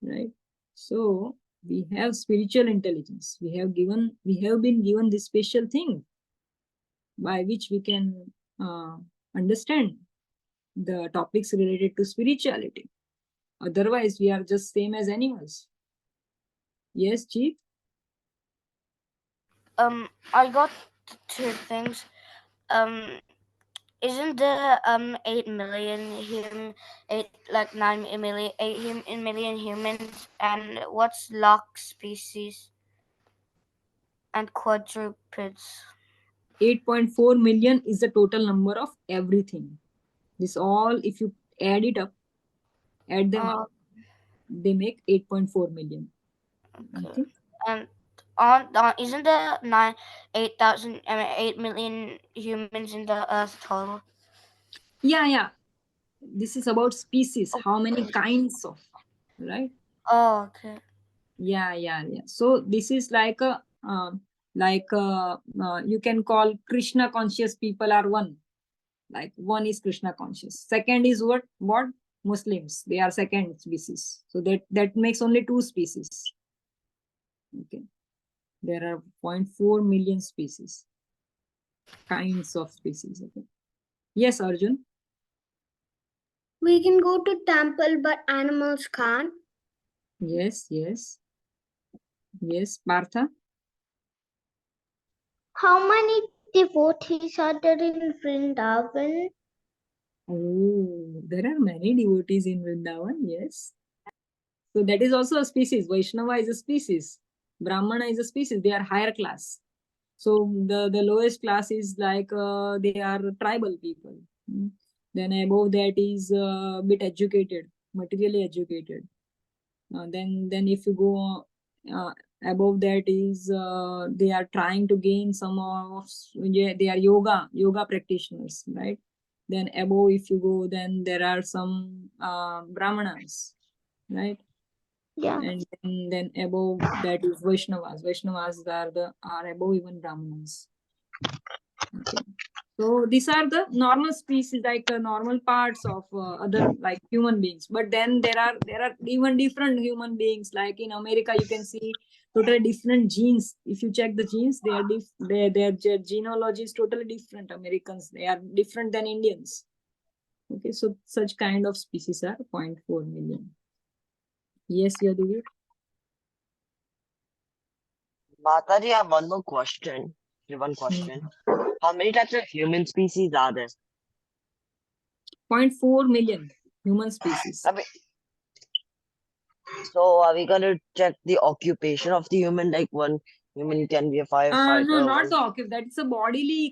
right? So we have spiritual intelligence. We have been given this special thing by which we can understand the topics related to spirituality. Otherwise, we are just same as animals. Yes, Chief?
I got two things. Isn't there 8 million like 8 million humans, and what's lock species and quadrupeds?
8.4 million is the total number of everything. This all, if you add it up, add them up, they make 8.4 million. Okay.
And isn't there 8 million humans in the earth total?
Yeah. This is about species. How many kinds of, right?
Oh, okay.
Yeah. So this is like a you can call Krishna conscious people are one. Like one is Krishna conscious. Second is what Muslims. They are second species. So that makes only two species. Okay. There are 0.4 million species. Kinds of species. Okay. Yes, Arjun.
We can go to temple, but animals can't.
Yes, Partha.
How many devotees are there in Vrindavan?
Oh, there are many devotees in Vrindavan. Yes. So that is also a species. Vaishnava is a species. Brahmana is a species. They are higher class. So the lowest class is like they are tribal people. Then above that is a bit educated, materially educated. Then if you go above that is they are trying to gain some of, they are yoga practitioners, right? Then above, if you go, then there are some brahmanas, right?
Yeah.
And then above that is Vaishnavas are above even brahmanas. Okay. So these are the normal species, like normal parts of other like human beings. But then there are even different human beings. Like in America, you can see totally different genes. If you check the genes, they are their genealogy is totally different. Americans, they are different than Indians. Okay, so such kind of species are 0.4 million. Yes, Yaduvir.
Mataji, I have one more question. One question. How many types of human species are there?
0.4 million human species.
I mean, so are we gonna check the occupation of the human? Like one human can be a firefighter.
No, not
one-
the occupation. That's a bodily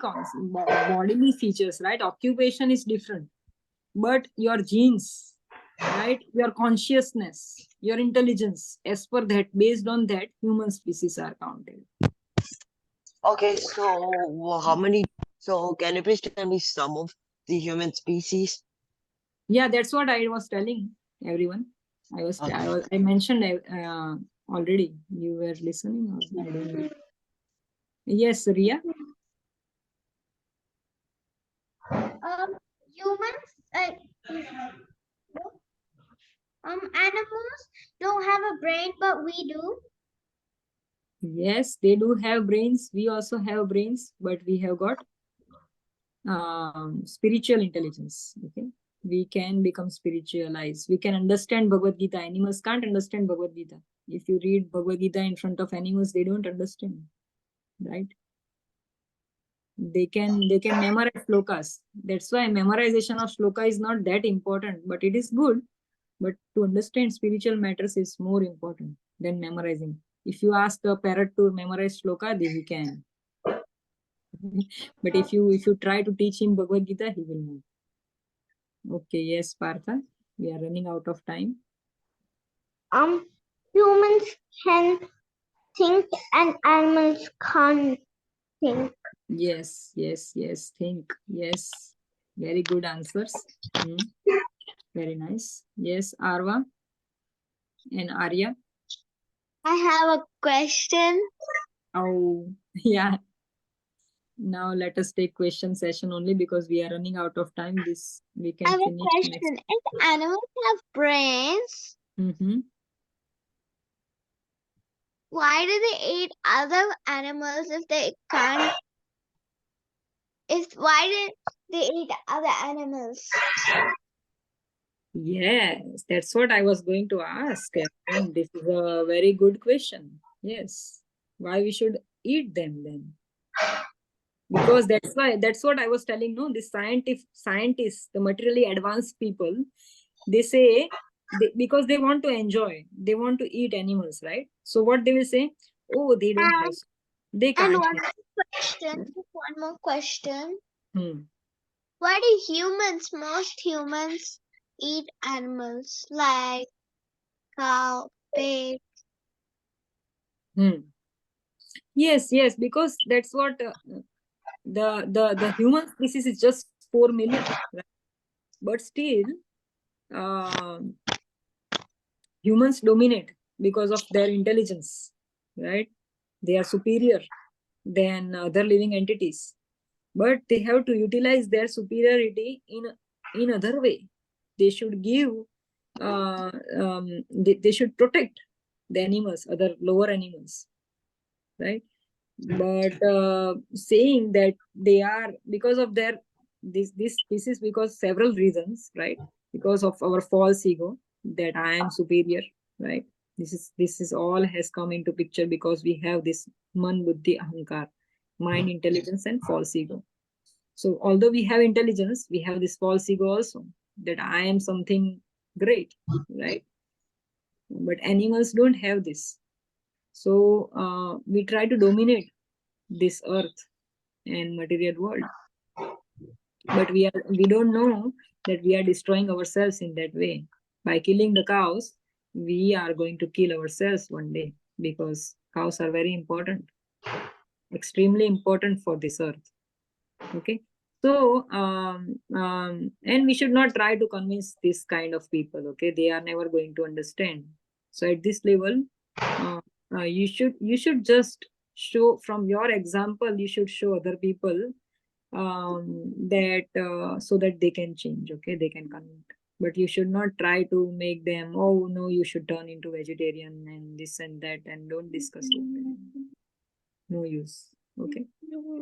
bodily features, right? Occupation is different, but your genes, right? Your consciousness, your intelligence, as per that, based on that, human species are counted.
Okay, so how many? So can you please tell me some of the human species?
Yeah, that's what I was telling everyone. I mentioned already. You were listening, or I don't know. Yes, Ria.
Humans, animals don't have a brain, but we do.
Yes, they do have brains. We also have brains, but we have got spiritual intelligence. Okay. We can become spiritualized. We can understand Bhagavad Gita. Animals can't understand Bhagavad Gita. If you read Bhagavad Gita in front of animals, they don't understand, right? They can memorize slokas. That's why memorization of shloka is not that important, but it is good. But to understand spiritual matters is more important than memorizing. If you ask a parrot to memorize shloka, then he can. But if you try to teach him Bhagavad Gita, he will know. Okay, yes, Partha, we are running out of time.
Humans can think and animals can't think.
Yes, think. Yes, very good answers. Very nice. Yes, Arva and Arya.
I have a question.
Oh, yeah. Now let us take question session only because we are running out of time. This we
I
can
have a
finish next.
question. If animals have brains, why do they eat other animals if they can't? Why did they eat other animals?
Yes, that's what I was going to ask. And this is a very good question. Yes. Why we should eat them then? Because that's what I was telling. No, the scientists, the materially advanced people, they say because they want to enjoy, they want to eat animals, right? So what they will say, oh, they don't have, they
And
can't
one
have.
more question. One more question.
Hmm.
Why do most humans, eat animals like cow, pig?
Yes, because that's what the human species is just 4 million, right? But still humans dominate because of their intelligence, right? They are superior than other living entities, but they have to utilize their superiority in other way. They should give they should protect the animals, other lower animals, right? But saying that they are because of their this is because several reasons, right? Because of our false ego that I am superior, right? This is all has come into picture because we have this man buddhi ahankar, mind, intelligence, and false ego. So although we have intelligence, we have this false ego also, that I am something great, right? But animals don't have this. So we try to dominate this earth and material world, but we don't know that we are destroying ourselves in that way. By killing the cows, we are going to kill ourselves one day, because cows are very important, extremely important for this earth. Okay, so and we should not try to convince this kind of people. Okay, they are never going to understand. So at this level, you should just show from your example, you should show other people that so that they can change. Okay, they can convert, but you should not try to make them, oh no, you should turn into vegetarian and this and that, and don't discuss with them. No use. Okay,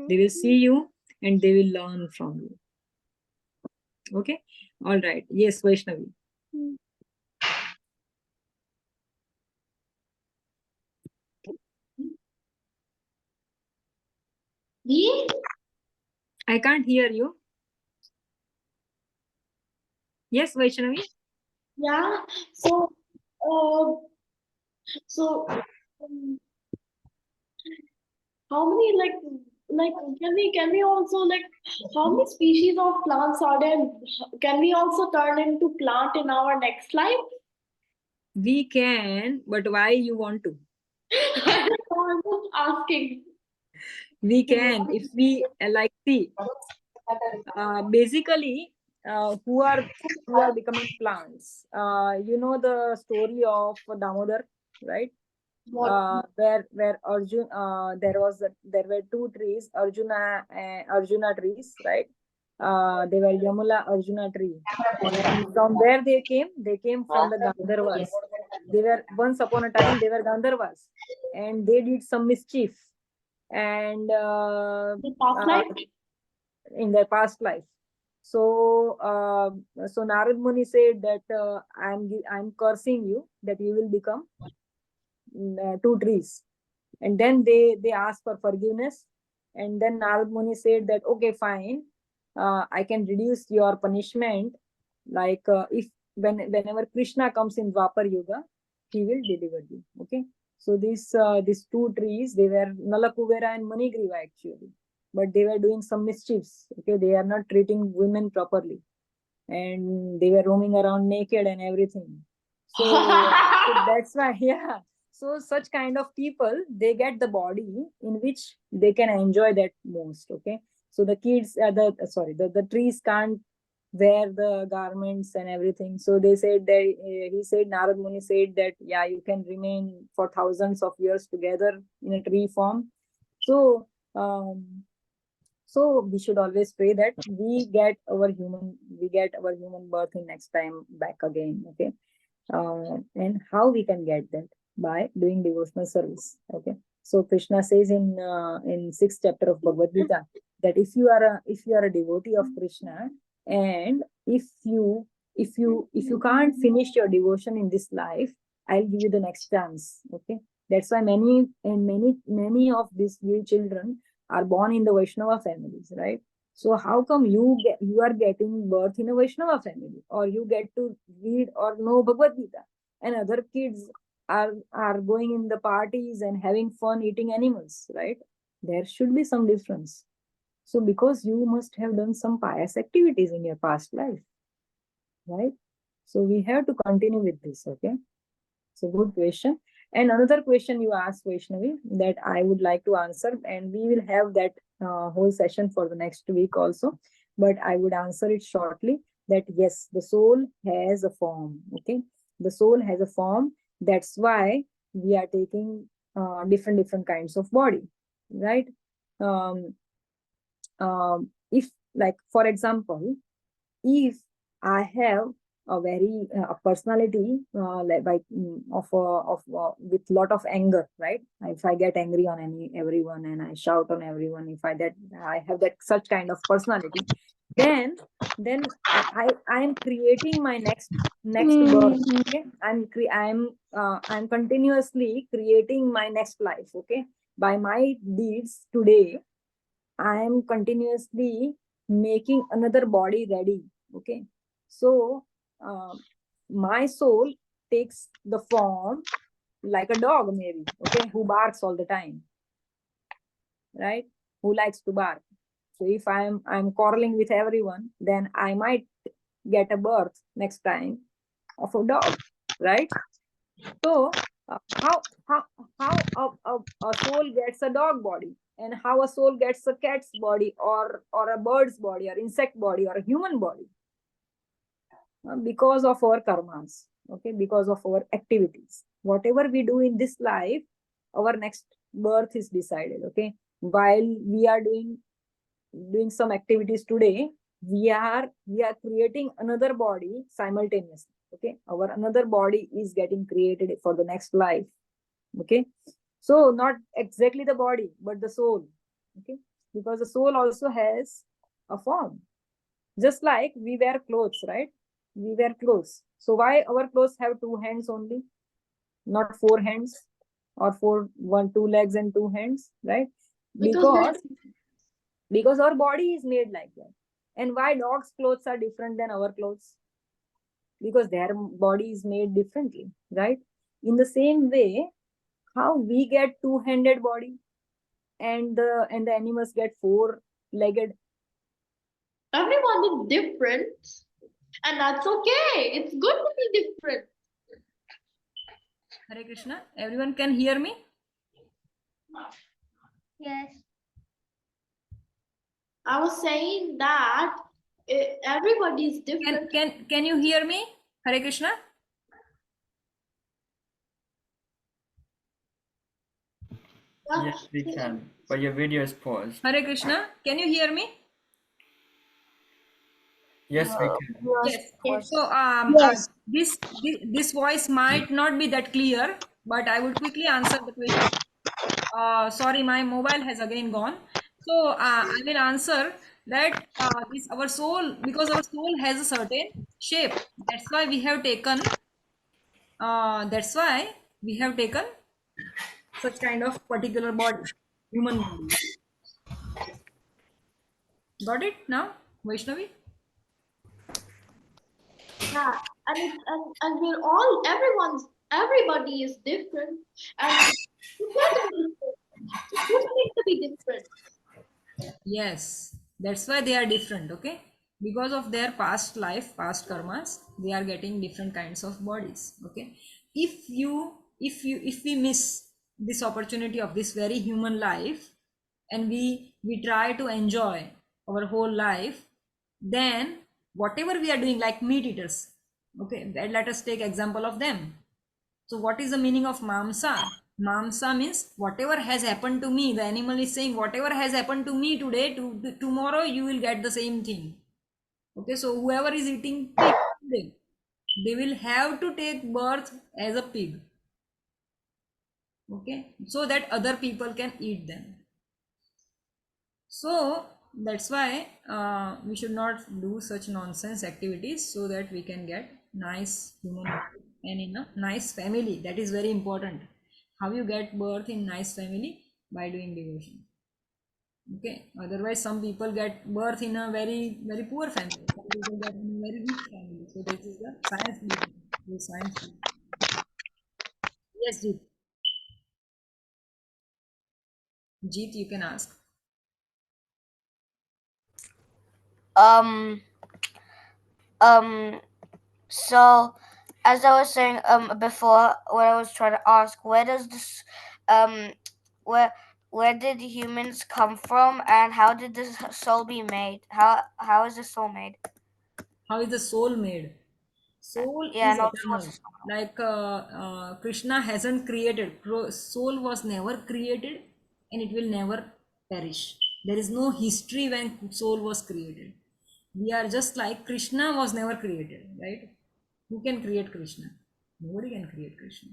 they will see you and they will learn from you. Okay, all right. Yes, Vaishnavi.
Me?
I can't hear you. Yes, Vaishnavi.
Yeah. So, um, how many like can we also like how many species of plants are there? Can we also turn into plant in our next life?
We can, but why you want to?
I'm just asking.
We can if we like, see, basically who are becoming plants. You know the story of Damodar, right? Where Arjun there were two trees, Arjuna trees, right? They were Yamula Arjuna tree, and from where they came? They came from the Gandharvas. They were once upon a time they were Gandharvas, and they did some mischief, and
The past life?
in their past life. So so Narad Muni said that I'm cursing you that you will become two trees. And then they asked for forgiveness. And then Narad Muni said that, okay, fine, I can reduce your punishment. Like if whenever Krishna comes in Dwapar Yuga, he will deliver you. Okay. So these two trees, they were Nalakuvera and Manigriva actually, but they were doing some mischiefs. Okay, they are not treating women properly, and they were roaming around naked and everything. So that's why, yeah. So such kind of people, they get the body in which they can enjoy that most. Okay. So the kids, the trees can't wear the garments and everything. So they said that he said, Narad Muni said that, yeah, you can remain for thousands of years together in a tree form. So um, so we should always pray that we get our human birth in next time back again. Okay. And how we can get that? By doing devotional service. Okay. So Krishna says in sixth chapter of Bhagavad Gita that if you are a devotee of Krishna, and if you can't finish your devotion in this life, I'll give you the next chance. Okay. That's why many of these new children are born in the Vaishnava families, right? So how come you are getting birth in a Vaishnava family, or you get to read or know Bhagavad Gita, and other kids are going in the parties and having fun eating animals, right? There should be some difference. So because you must have done some pious activities in your past life, right? So we have to continue with this, okay? So good question. And another question you asked, Vaishnavi, that I would like to answer, and we will have that whole session for the next week also. But I would answer it shortly that yes, the soul has a form. Okay, the soul has a form. That's why we are taking different kinds of body, right? Um, if, like, for example, if I have a very personality with lot of anger, right? If I get angry on everyone and I shout on everyone, if I have that such kind of personality, then I am creating my next birth. Okay, I'm continuously creating my next life. Okay, by my deeds today, I am continuously making another body ready. Okay. So my soul takes the form like a dog, maybe, okay, who barks all the time, right? Who likes to bark. So if I'm quarreling with everyone, then I might get a birth next time of a dog, right? So how a soul gets a dog body, and how a soul gets a cat's body, or a bird's body, or insect body, or a human body? Because of our karmas. Okay, because of our activities, whatever we do in this life, our next birth is decided. Okay, while we are doing some activities today, we are creating another body simultaneously. Okay, our another body is getting created for the next life. Okay, so not exactly the body but the soul. Okay, because the soul also has a form, just like we wear clothes, right? We wear clothes. So why our clothes have two hands only, not four hands, or two legs and two hands, right? Because our body is made like that. And why dogs' clothes are different than our clothes? Because their body is made differently, right? In the same way, how we get two-handed body, and the animals get four-legged.
Everyone is different, and that's okay. It's good to be different.
Hare Krishna. Everyone can hear me?
Yes.
I was saying that everybody is different.
Can you hear me? Hare Krishna.
Yes, we can. But your video is paused.
Hare Krishna. Can you hear me?
Yes, we can.
Yes. So this voice might not be that clear, but I would quickly answer the question. Sorry, my mobile has again gone. So I will answer that this our soul, because our soul has a certain shape. That's why we have taken. That's why we have taken such kind of particular body, human body. Got it now, Vaishnavi?
Yeah, and we're all everybody is different, and it doesn't need to be different.
Yes, that's why they are different, okay? Because of their past life, past karmas, they are getting different kinds of bodies, okay? If we miss this opportunity of this very human life, and we try to enjoy our whole life, then whatever we are doing, like meat eaters, okay, let us take example of them. So what is the meaning of mamsa? Mamsa means whatever has happened to me. The animal is saying whatever has happened to me today, tomorrow you will get the same thing. Okay, so whoever is eating pig today, they will have to take birth as a pig. Okay, so that other people can eat them. So that's why we should not do such nonsense activities, so that we can get nice human life and in a nice family. That is very important. How you get birth in nice family? By doing devotion. Okay. Otherwise, some people get birth in a very poor family. Some people get in a very rich family. So this is the science behind it. The science behind it. Yes, Jeet. Jeet, you can ask.
Um. Um. So, as I was saying before, when I was trying to ask, where does this um where where did humans come from, and how did this soul be made? How is the soul made?
How is the soul made? Soul
Yeah,
is
and also what's
eternal.
the soul?
Like Krishna hasn't created. Soul was never created, and it will never perish. There is no history when soul was created. We are just like Krishna was never created, right? Who can create Krishna? Nobody can create Krishna.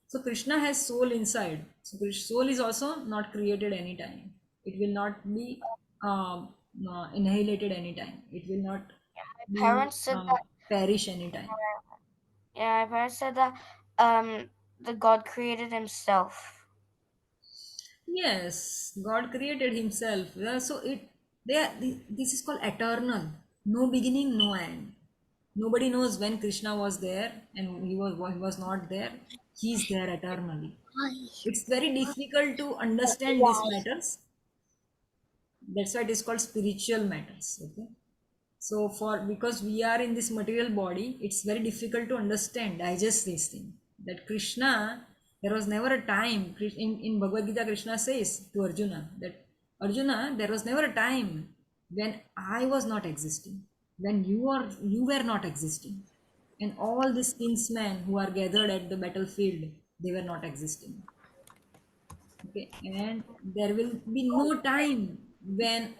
So Krishna has soul inside. So soul is also not created anytime. It will not be annihilated anytime. It will not be
Parents said that.
perish anytime.
Yeah, my parents said that the God created himself.
Yes, God created Himself. So this is called eternal. No beginning, no end. Nobody knows when Krishna was there and he was not there. He's there eternally. It's very difficult to understand these matters. That's why it is called spiritual matters. Okay. So for because we are in this material body, it's very difficult to understand, digest this thing. That Krishna, there was never a time in Bhagavad Gita, Krishna says to Arjuna that Arjuna, there was never a time when I was not existing, when you were not existing, and all these kinsmen who are gathered at the battlefield, they were not existing. Okay, and there will be no time when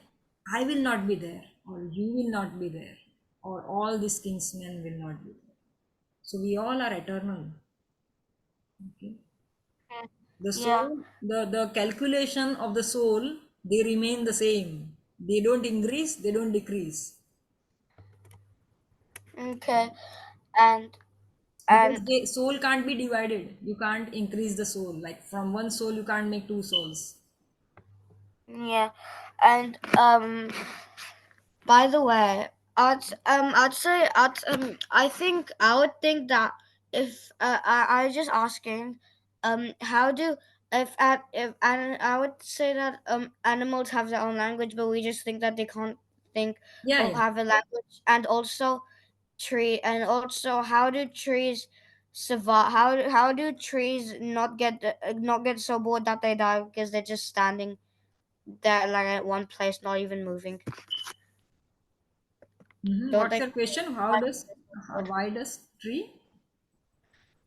I will not be there, or you will not be there, or all these kingsmen will not be there. So we all are eternal. Okay, the
Yeah.
soul, the calculation of the soul, they remain the same. They don't increase, they don't decrease.
Okay. And
Because
and
soul can't be divided. You can't increase the soul. Like from one soul, you can't make two souls.
yeah, and by the way, I think I would think that if I was just asking, how do if and I would say that animals have their own language, but we just think that they can't think
Yeah,
or
yeah.
have a language, and also how do trees survive? How do trees not get so bored that they die because they're just standing there like at one place, not even moving? Don't
What's
they?
your question? Why does tree?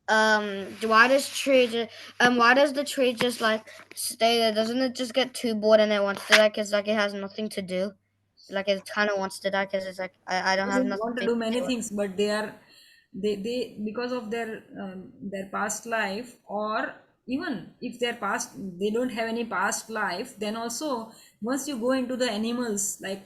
Why does the tree just like stay there? Doesn't it just get too bored and it wants to die because like it has nothing to do? Like it kind of wants to die because it's like I don't
They
have
want to
nothing
do
to
many
do.
things, but they because of their past life, or even if their past they don't have any past life, then also once you go into the animals, like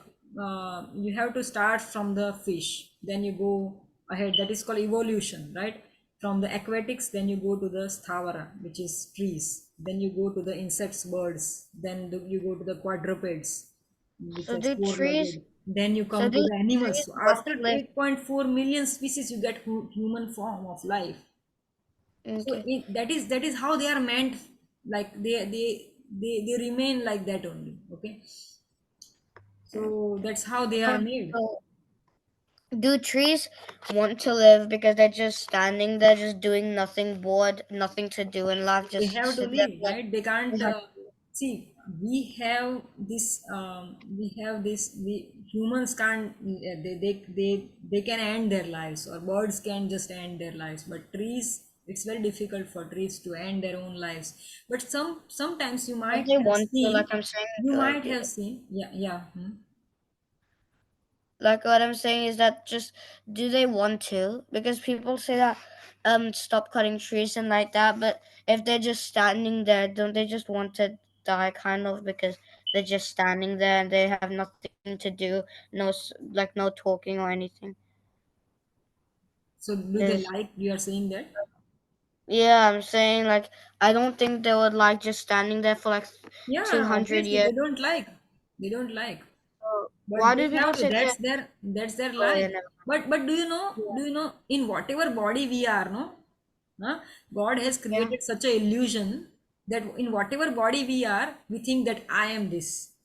you have to start from the fish, then you go ahead. That is called evolution, right? From the aquatics, then you go to the sthavara, which is trees. Then you go to the insects, birds. Then you go to the quadrupeds, which
So
is
do trees?
four-legged. Then you
So
come to
do
the animals.
trees
So
want
after
to live?
8.4 million species, you get human form of life. So
Okay.
that is how they are meant. Like they remain like that only. Okay, so that's how they are made.
So do trees want to live because they're just standing there, just doing nothing, bored, nothing to do in life,
They
just
have to
sit there
live,
like
right? They can't
they have
see. We humans can't, they can end their lives, or birds can just end their lives, but trees, it's very difficult for trees to end their own lives. But sometimes you
if
might
they
have
want to,
seen,
like I'm saying,
you might have seen,
like what I'm saying is that just do they want to? Because people say that stop cutting trees and like that, but if they're just standing there, don't they just want to die kind of because they're just standing there and they have nothing to do, like no talking or anything.
so do they
There's
like, you are saying that?
yeah, I'm saying like I don't think they would like just standing there for like
Yeah,
200
obviously
years.
they don't like, but
Why
they
do people
have to,
sit there?
that's their
Oh yeah,
life.
never.
But do you know in whatever body we are, no, huh? God has
Yeah.
created such a illusion that in whatever body we are, we think that I am this.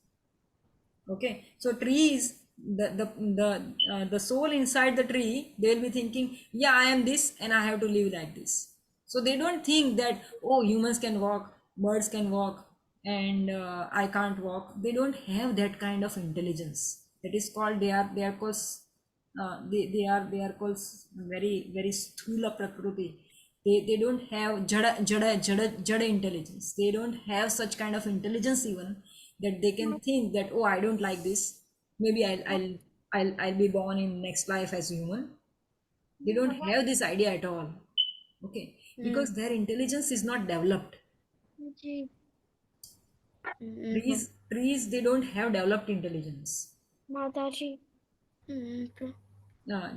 Okay, so trees, the soul inside the tree, they'll be thinking, yeah, I am this and I have to live like this. So they don't think that, oh, humans can walk, birds can walk, and I can't walk. They don't have that kind of intelligence. That is called, they are called, they are called very very sthula prakriti. They don't have jada intelligence. They don't have such kind of intelligence even, that they can think that, oh, I don't like this, maybe I'll be born in next life as a human. They don't have this idea at all. Okay,
Mm.
because their intelligence is not developed.
Mm-hmm.
Trees, they don't have developed intelligence.
Mataji,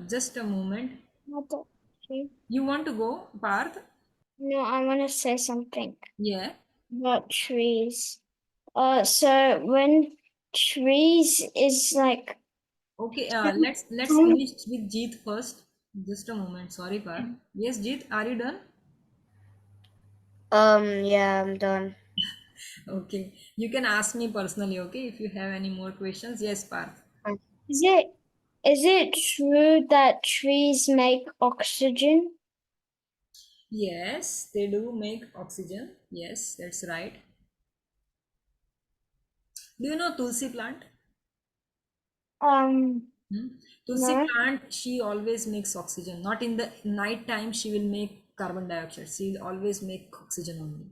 Just a moment.
Mataji.
You want to go, Parth?
No, I want to say something
Yeah.
about trees. So when trees is like
Okay, let's finish with Jeet first. Just a moment. Sorry, Parth. Yes, Jeet, are you done?
Yeah, I'm done.
Okay. You can ask me personally, okay, if you have any more questions. Yes, Parth.
is it true that trees make oxygen?
Yes, they do make oxygen. Yes, that's right. Do you know Tulsi plant? Hmm? Tulsi
No.
plant, she always makes oxygen. Not in the night time, she will make carbon dioxide. She will always make oxygen only.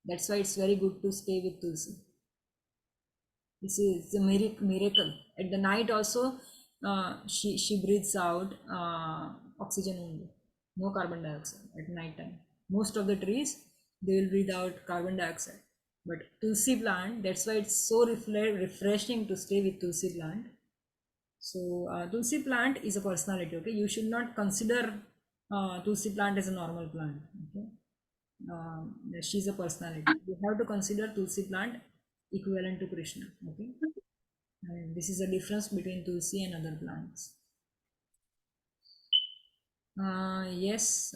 That's why it's very good to stay with Tulsi. This is a miracle. At the night also, she breathes out oxygen only, no carbon dioxide at night time. Most of the trees, they will breathe out carbon dioxide. But Tulsi plant, that's why it's so refreshing to stay with Tulsi plant. So Tulsi plant is a personality. Okay, you should not consider Tulsi plant as a normal plant. Okay, she's a personality. You have to consider Tulsi plant equivalent to Krishna. Okay, and this is a difference between Tulsi and other plants. Yes,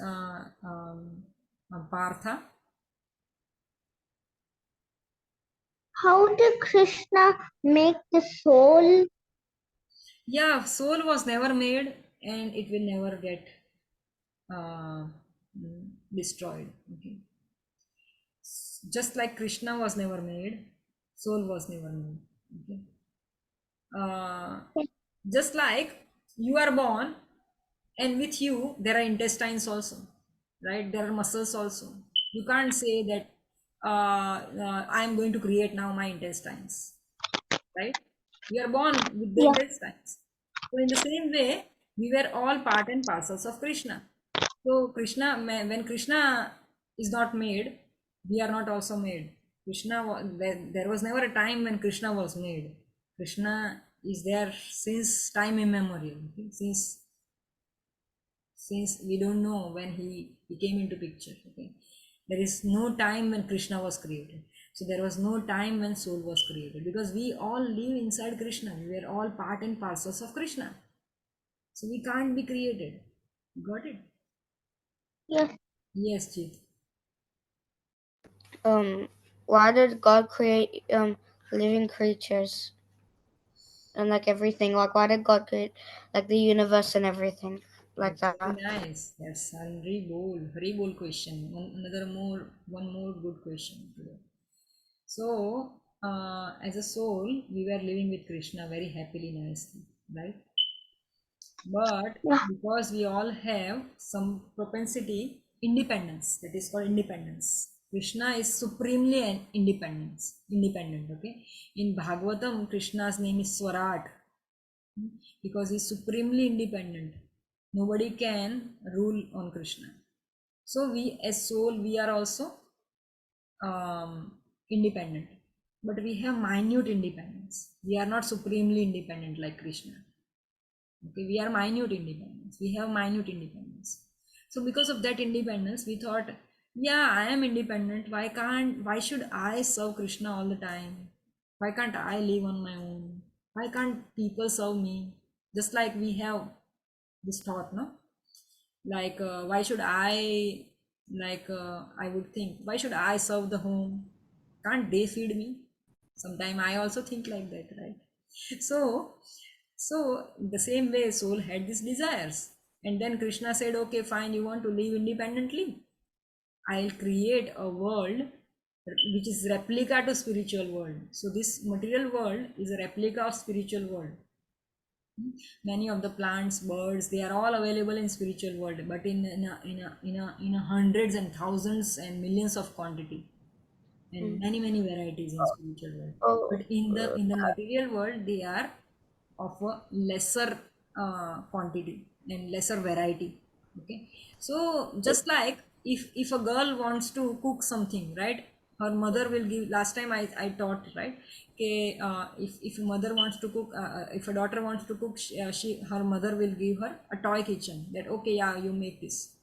Partha.
How did Krishna make the soul?
Yeah, soul was never made and it will never get uh, destroyed. Okay, just like Krishna was never made, soul was never made. Okay, uh, just like you are born, and with you there are intestines also, right? There are muscles also. You can't say that I am going to create now my intestines, right? We are born with the
Yeah.
intestines. So in the same way, we were all part and parcels of Krishna. So when Krishna is not made, we are not also made. There was never a time when Krishna was made. Krishna is there since time immemorial. Okay? Since we don't know when he came into picture. Okay, there is no time when Krishna was created. So there was no time when soul was created, because we all live inside Krishna. We are all part and parcels of Krishna. So we can't be created. Got it?
Yes.
Yes, Chit.
Why did God create living creatures and like everything? Like why did God create like the universe and everything like
That's
that?
very nice. That's a very bold question. One more good question today. So, as a soul, we were living with Krishna very happily, nicely, right? But
Yeah.
because we all have some propensity, independence, that is called independence. Krishna is supremely independent. Okay. In Bhagavatam, Krishna's name is Swarat, because he's supremely independent. Nobody can rule on Krishna. So we, as soul, we are also independent, but we have minute independence. We are not supremely independent like Krishna. Okay, we are minute independence. We have minute independence. So because of that independence, we thought, yeah, I am independent. Why should I serve Krishna all the time? Why can't I live on my own? Why can't people serve me? Just like we have this thought, no? Like, why should I, I would think, why should I serve the home? Can't they feed me? Sometime I also think like that, right? So, so the same way soul had these desires. And then Krishna said, okay, fine, you want to live independently? I'll create a world which is replica to spiritual world. So this material world is a replica of spiritual world. Many of the plants, birds, they are all available in spiritual world, but in a hundreds and thousands and millions of quantity, and many varieties in spiritual world.
Oh,
But in the material world, they are of a lesser quantity and lesser variety. Okay, so just like if a girl wants to cook something, right, her mother will give. Last time I taught, right, okay, if a mother wants to cook, if a daughter wants to cook, her mother will give her a toy kitchen, that okay, yeah, you make this.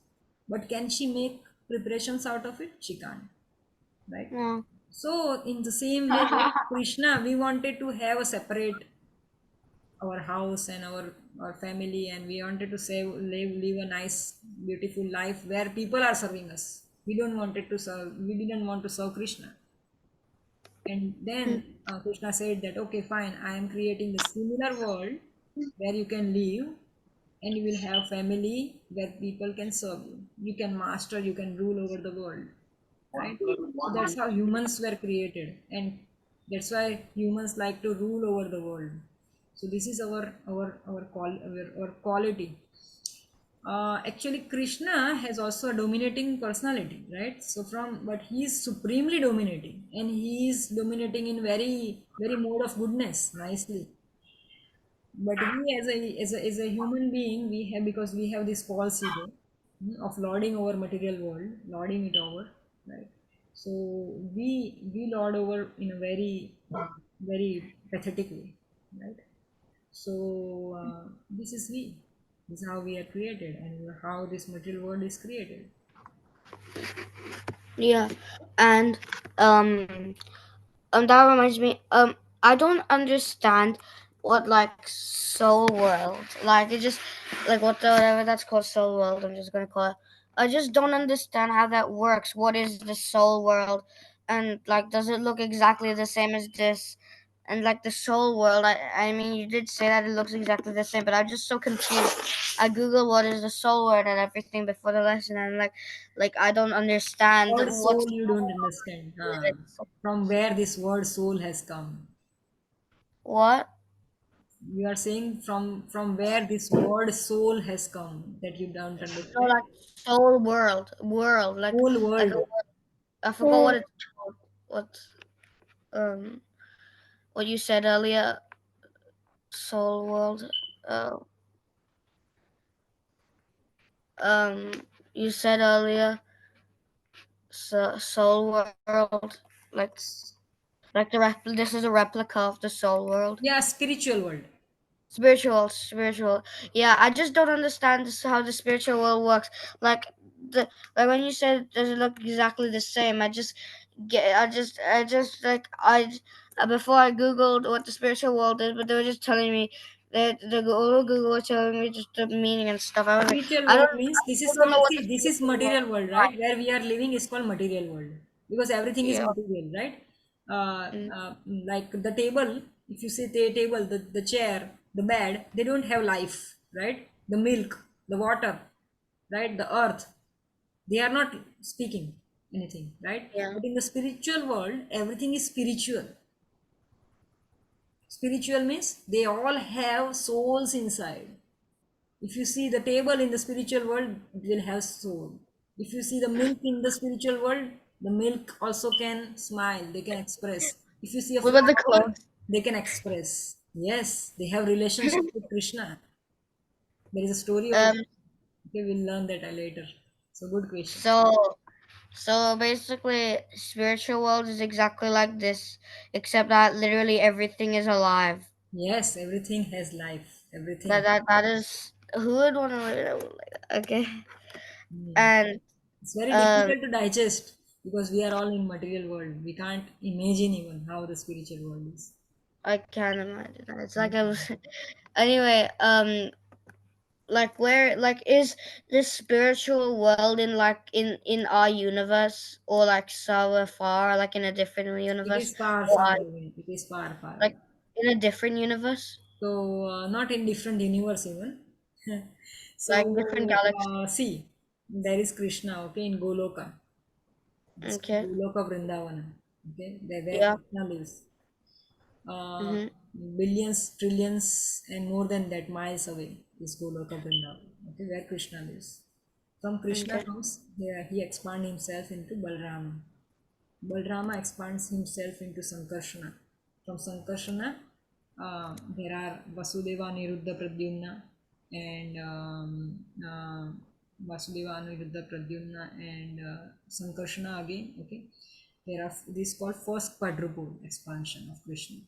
But can she make preparations out of it? She can't, right?
no.
So in the same way, like Krishna, we wanted to have a separate our house and our family, and we wanted to live a nice beautiful life where people are serving us. We didn't want to serve Krishna. And then Krishna said that okay, fine, I am creating a similar world where you can live, and you will have family where people can serve you. You can master, you can rule over the world, right? So that's how humans were created, and that's why humans like to rule over the world. So this is our quality. Actually, Krishna has also a dominating personality, right? So but he is supremely dominating, and he is dominating in very mode of goodness, nicely. But we as a human being, we have, because we have this false ego, of lording over material world, lording it over, right? So we lord over in a very pathetic way, right? So this is we. This is how we are created, and how this material world is created.
Yeah, and that reminds me. I don't understand what like soul world. Like it just like whatever that's called soul world. I'm just gonna call it. I just don't understand how that works. What is the soul world, and like does it look exactly the same as this? And like the soul world, I mean, you did say that it looks exactly the same, but I'm just so confused. I googled what is the soul world and everything before the lesson, and like I don't understand
Word
what's
soul, you don't understand, huh? From where this word soul has come.
what.
You are saying from where this word soul has come, that you don't
No,
understand.
like soul world,
Whole
like
world.
I forgot what it's called. What um what you said earlier, soul world. Uh, um, you said earlier, soul world, like Like this is a replica of the soul world.
Yeah, spiritual world.
Spiritual. Yeah, I just don't understand how the spiritual world works. Like like when you said does it look exactly the same? I just like before I googled what the spiritual world is, but they were just telling me that the Google was telling me just the meaning and stuff. I was like,
Spiritual world means this
I
is
don't know
called,
what the
see, this is
spiritual world
material world,
is
right?
like.
Where we are living is called material world because everything is
Yeah.
material, right? Uh,
Mm.
like the table, if you say the table, the chair, the bed, they don't have life, right? The milk, the water, right? The earth, they are not speaking anything, right?
Yeah.
But in the spiritual world, everything is spiritual. Spiritual means they all have souls inside. If you see the table in the spiritual world, it will have soul. If you see the milk in the spiritual world, the milk also can smile, they can express. If you see a
What about the
flower,
clothes?
they can express. Yes, they have relationship with Krishna. There is a story over
Um.
there. Okay, we'll learn that later. So good question.
So basically, spiritual world is exactly like this, except that literally everything is alive.
Yes, everything has life.
That
Everything.
that that is who would want to live in a world like that? Okay,
Hmm.
and
It's very
um,
difficult to digest because we are all in material world. We can't imagine even how the spiritual world is.
I can't imagine that. It's like I
Hmm.
was anyway. Like where like is this spiritual world in in our universe or like so far like in a different
It
universe
is far,
or
far away. It is far, far
like
away.
in a different universe
So, not in different universe even.
like different
So,
galaxy.
see, there is Krishna, okay, in Goloka. It's called
Okay.
Goloka Vrindavana, okay, where
Yeah.
Krishna lives. Uh,
Mm-hmm.
Billions, trillions, and more than that miles away is Goloka Vrindavan, okay, where Krishna lives. From Krishna
Okay.
comes, he expands himself into Balrama. Balrama expands himself into Sankarshana. From Sankarshana, there are Vasudeva, Niruddha, Pradyumna, and Vasudeva, Niruddha, Pradyumna, and Sankarshana again. Okay, there are this called first quadruple expansion of Krishna.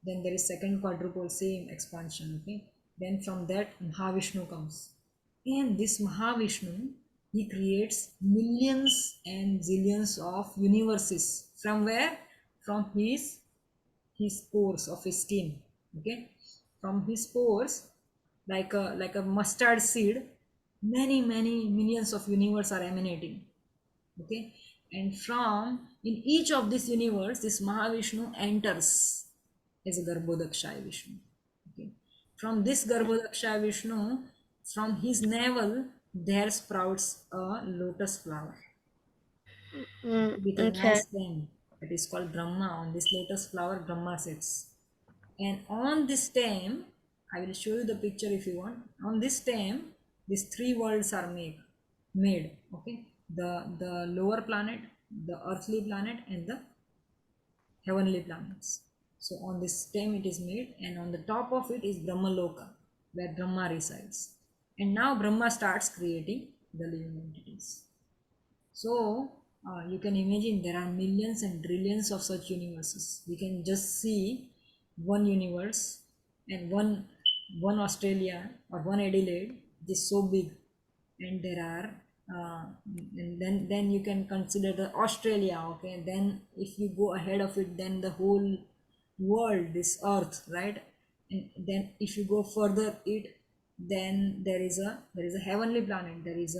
Then there is second quadruple, same expansion. Okay, then from that Mahavishnu comes, and this Mahavishnu, he creates millions and zillions of universes. From where? From his pores of his skin. Okay, from his pores, like a mustard seed, many millions of universe are emanating. Okay, and from in each of this universe, this Mahavishnu enters as a Garbhodakshaya Vishnu. Okay, from this Garbhodakshaya Vishnu, from his navel there sprouts a lotus flower with a
Okay.
nice stem. It is called Brahma. On this lotus flower, Brahma sits. And on this stem, I will show you the picture if you want. On this stem, these three worlds are made. Okay, the lower planet, the earthly planet, and the heavenly planets. So on this stem it is made, and on the top of it is Brahmaloka, where Brahma resides. And now Brahma starts creating the living entities. So you can imagine there are millions and trillions of such universes. We can just see one universe, and one Australia or one Adelaide is so big, and there are and then you can consider the Australia. Okay, then if you go ahead of it, then the whole world, this earth, right? And then if you go further it, then there is a heavenly planet, there is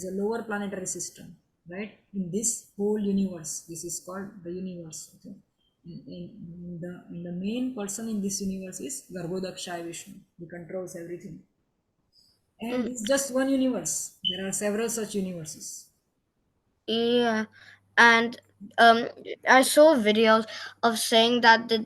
a lower planetary system, right? In this whole universe, this is called the universe. Okay, and the main person in this universe is Garbhodakshaya Vishnu, who controls everything. And
Mm,
it's just one universe, there are several such universes.
yeah, and I saw videos of saying that the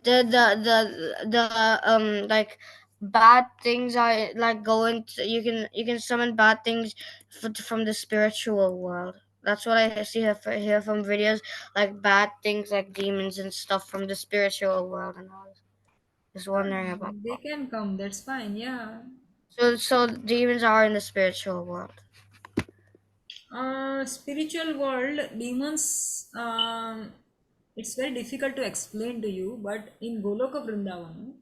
like bad things are like going to, you can summon bad things from the spiritual world. That's what I see here from videos, like bad things like demons and stuff from the spiritual world, and I was just wondering about
They can come, that's fine, yeah.
so demons are in the spiritual world.
Spiritual world, demons,
it's very difficult to explain to you, but in Goloka Vrindavan,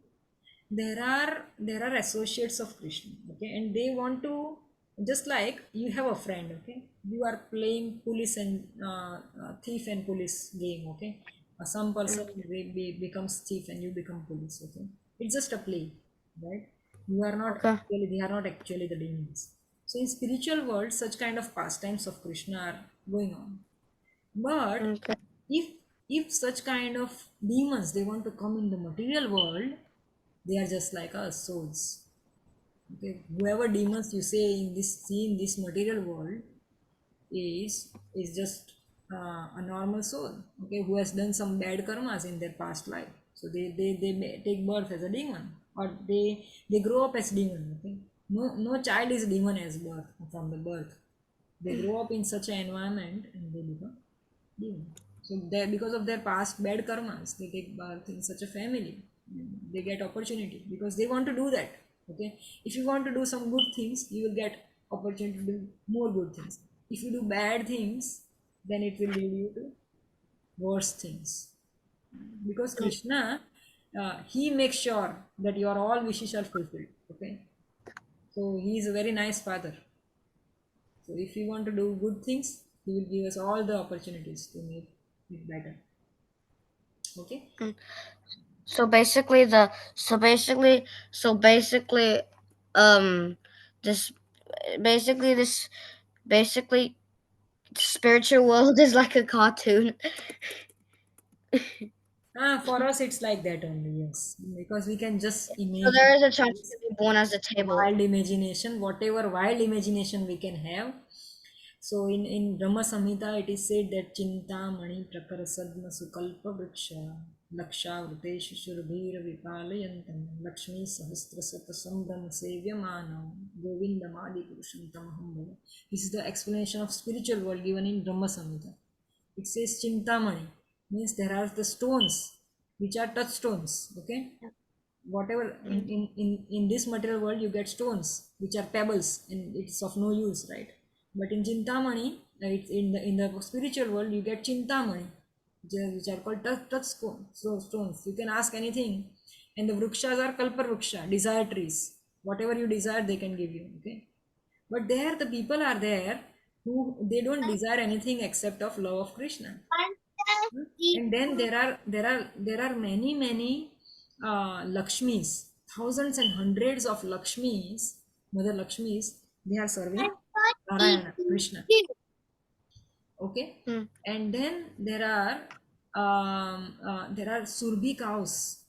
there are associates of Krishna, okay, and they want to, just like you have a friend, okay, you are playing police and thief and police game, okay, some person becomes thief and you become police, okay, it's just a play, right? You are not
Okay.
actually, they are not actually the demons. So in spiritual world, such kind of pastimes of Krishna are going on. But
Okay.
if such kind of demons, they want to come in the material world, they are just like us, souls. Okay, whoever demons you say in this, see in this material world, is just a normal soul, okay, who has done some bad karmas in their past life. So they may take birth as a demon, or they grow up as demon, okay. No child is demon as birth, from the birth. They grow up in such an environment and they become demon. So they, because of their past bad karmas, they take birth in such a family. They get opportunity because they want to do that. Okay, if you want to do some good things, you will get opportunity to do more good things. If you do bad things, then it will lead you to worse things. Because Krishna, he makes sure that your all wishes are fulfilled. Okay, so he is a very nice father. So if we want to do good things, he will give us all the opportunities to make it better. Okay.
So basically the so basically um this this basically spiritual world is like a cartoon.
For us, it's like that only, yes. Because we can just
So there
imagine
is a chance
this
to be born as a table.
wild imagination, whatever wild imagination we can have. So in Brahma Samhita, it is said that Chinta Mani Prakarasadma Sukalpa Vriksha Laksha Vritesh Shurbhira Vipalayantam Lakshmi Sahastra Sata Sambram Sevyamana Govindamadi Purusham Tamaham Bhava. This is the explanation of spiritual world given in Brahma Samhita. It says Chintamani, means there are the stones which are touchstones, okay. Whatever in this material world you get stones which are pebbles and it's of no use, right? But in Chintamani, it's in the spiritual world, you get Chintamani, which are called stones. You can ask anything, and the vrukshas are kalpar vruksha, desire trees. Whatever you desire, they can give you, okay. But there the people are there who they don't desire anything except of love of Krishna. And then there are many Lakshmis, thousands and hundreds of Lakshmis, Mother Lakshmis. They are serving Narayana, Krishna. Okay,
Hmm.
and then there are Surbi cows,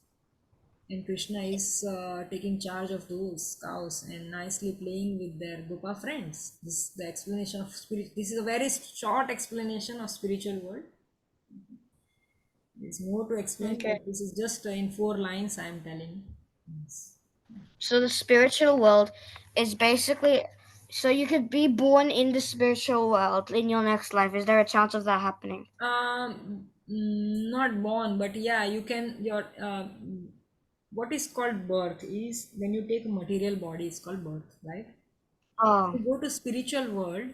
and Krishna is taking charge of those cows and nicely playing with their Gopa friends. This is the explanation of spirit. This is a very short explanation of spiritual world. There's more to explain,
Okay.
but this is just in 4 lines I am telling. Yes.
So the spiritual world is basically so you could be born in the spiritual world in your next life. Is there a chance of that happening?
Not born, but yeah, you can. What is called birth is when you take a material body. It's called birth, right? If
Oh,
you go to spiritual world,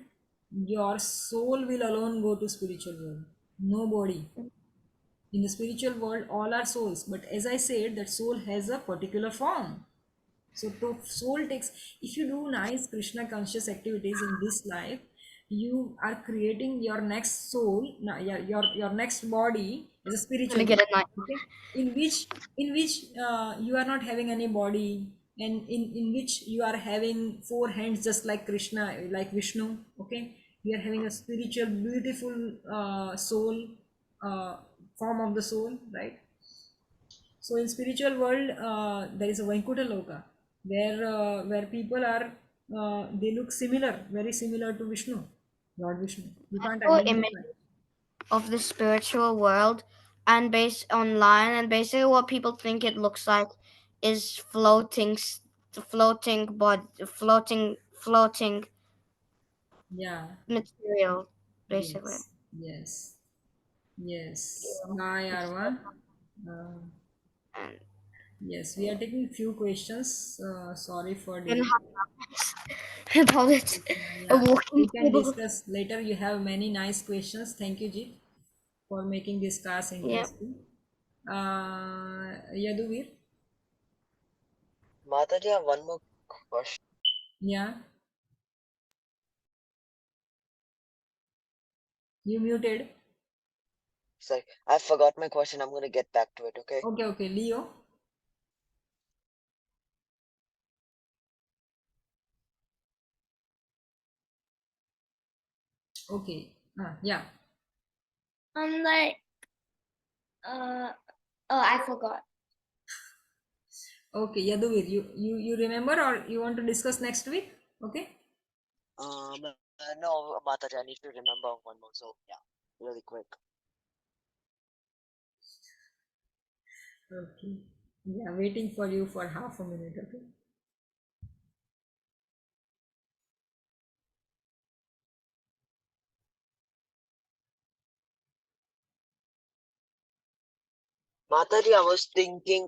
your soul will alone go to spiritual world. No body. In the spiritual world, all are souls. But as I said, that soul has a particular form. So to soul takes, if you do nice Krishna conscious activities in this life, you are creating your next soul, your next body as a
I'm
spiritual
gonna get
body,
a night.
okay? In which you are not having any body, and in which you are having 4 hands just like Krishna, like Vishnu, okay? You are having a spiritual, beautiful soul, uh, form of the soul, right? So in spiritual world, there is a Vaikuntha Loka where people are they look similar, very similar to Vishnu, Lord Vishnu. You can't
Saw
identify.
images of the spiritual world and based online and basically what people think it looks like is floating
Yeah.
material basically.
Yes. Yes. Yes. Bye, Arwa. Uh,
And
yes, we are taking few questions. Sorry for
you can
delay.
have about it. A
Yeah,
walking
we can
table.
discuss later. You have many nice questions. Thank you, Ji. for making this class interesting. Yaduvir,
Mataji, I have one more question.
yeah, you muted.
Sorry, I forgot my question. I'm gonna get back to it, okay?
Okay, Leo. Okay, yeah.
I'm like, oh, I forgot.
Okay, Yaduvir, you remember or you want to discuss next week? Okay.
No, Mataji, I need to remember one more. So yeah, really quick.
Okay. Yeah, waiting for you for half a minute. Okay.
Mataji, I was thinking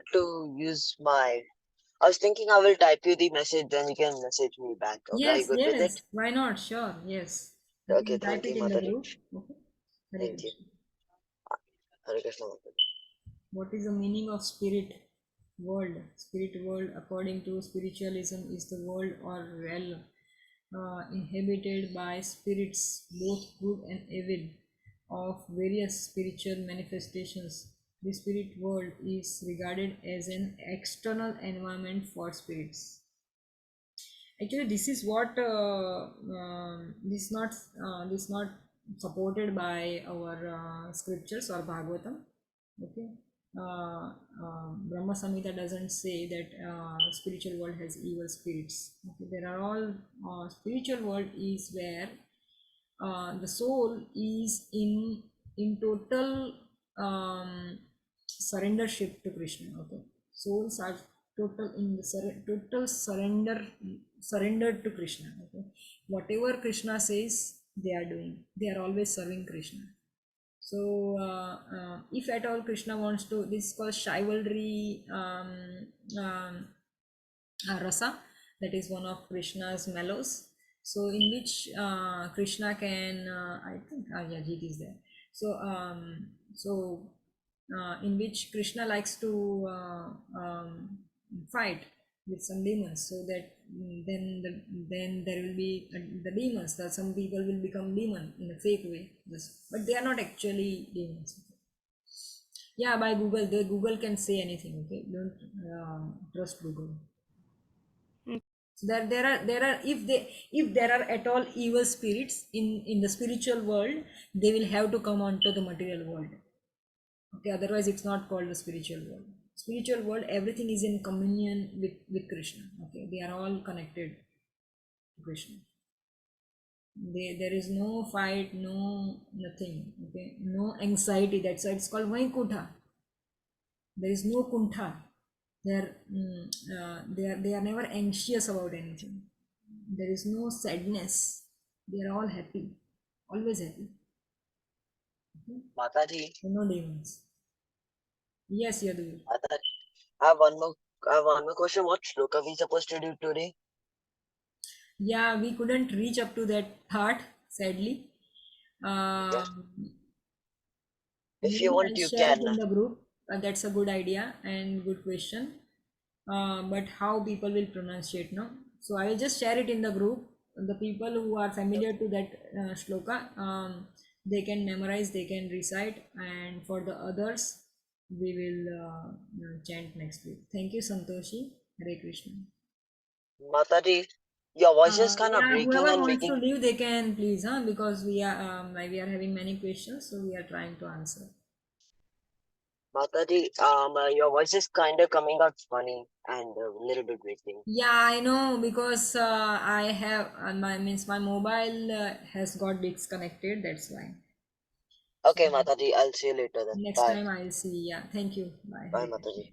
I will type you the message, then you can message me back. Okay, are you
Yes,
good with it?
yes. Why not? Sure. Yes. You
Okay,
can type
thank
it
you,
in the
Mataji.
group. Okay. Hare
Thank you.
Krishna.
Hare Krishna, Mataji.
What is the meaning of spirit world? Spirit world, according to spiritualism, is the world or realm inhabited by spirits, both good and evil, of various spiritual manifestations. The spirit world is regarded as an external environment for spirits. Actually, this is what this not supported by our scriptures or Bhagavatam. Okay. Brahma Samhita doesn't say that spiritual world has evil spirits. Okay. There are all spiritual world is where the soul is in total surrendership to Krishna. Okay, souls are total in the total surrendered to Krishna. Okay, whatever Krishna says, they are doing. They are always serving Krishna. So if at all Krishna wants to, this is called chivalry um, rasa, that is one of Krishna's mellows. So in which Krishna can, I think, yeah, Jit is there. So in which Krishna likes to fight with some demons, so that then there will be the demons. That some people will become demon in a fake way, but they are not actually demons. Yeah, by Google, the Google can say anything. Okay, don't trust Google. So there are if there are at all evil spirits in the spiritual world, they will have to come onto the material world. Okay, otherwise it's not called the spiritual world. Spiritual world, everything is in communion with Krishna. Okay, they are all connected to Krishna. There is no fight, no nothing. Okay, no anxiety. That's why it's called Vaikuntha. There is no kuntha. They are never anxious about anything. There is no sadness. They are all happy, always happy.
Mataji,
No demons. Yes, Yadu.
Mataji, I have one more question. What shloka we supposed to do today?
Yeah, we couldn't reach up to that part, sadly.
Okay. If
Maybe
you want,
I'll
you
share it
can.
in the group. That's a good idea and good question. But how people will pronunciate, no? So I will just share it in the group. The people who are familiar to that shloka, they can memorize, they can recite, and for the others, we will chant next week. Thank you, Santoshi. Hare Krishna.
Mataji, your voice is kind of
Yeah,
breaking
whoever
and
wants to
making.
leave, they can please, huh? Because we are having many questions, so we are trying to answer.
Mataji, your voice is kind of coming out funny and a little bit breaking.
Yeah, I know, because I have my mobile has got disconnected. That's why. So
Okay, Mataji, I'll see you later then.
next
Bye.
time I'll see. Yeah, thank you. Bye.
Bye,
Hare Krishna.
Mataji.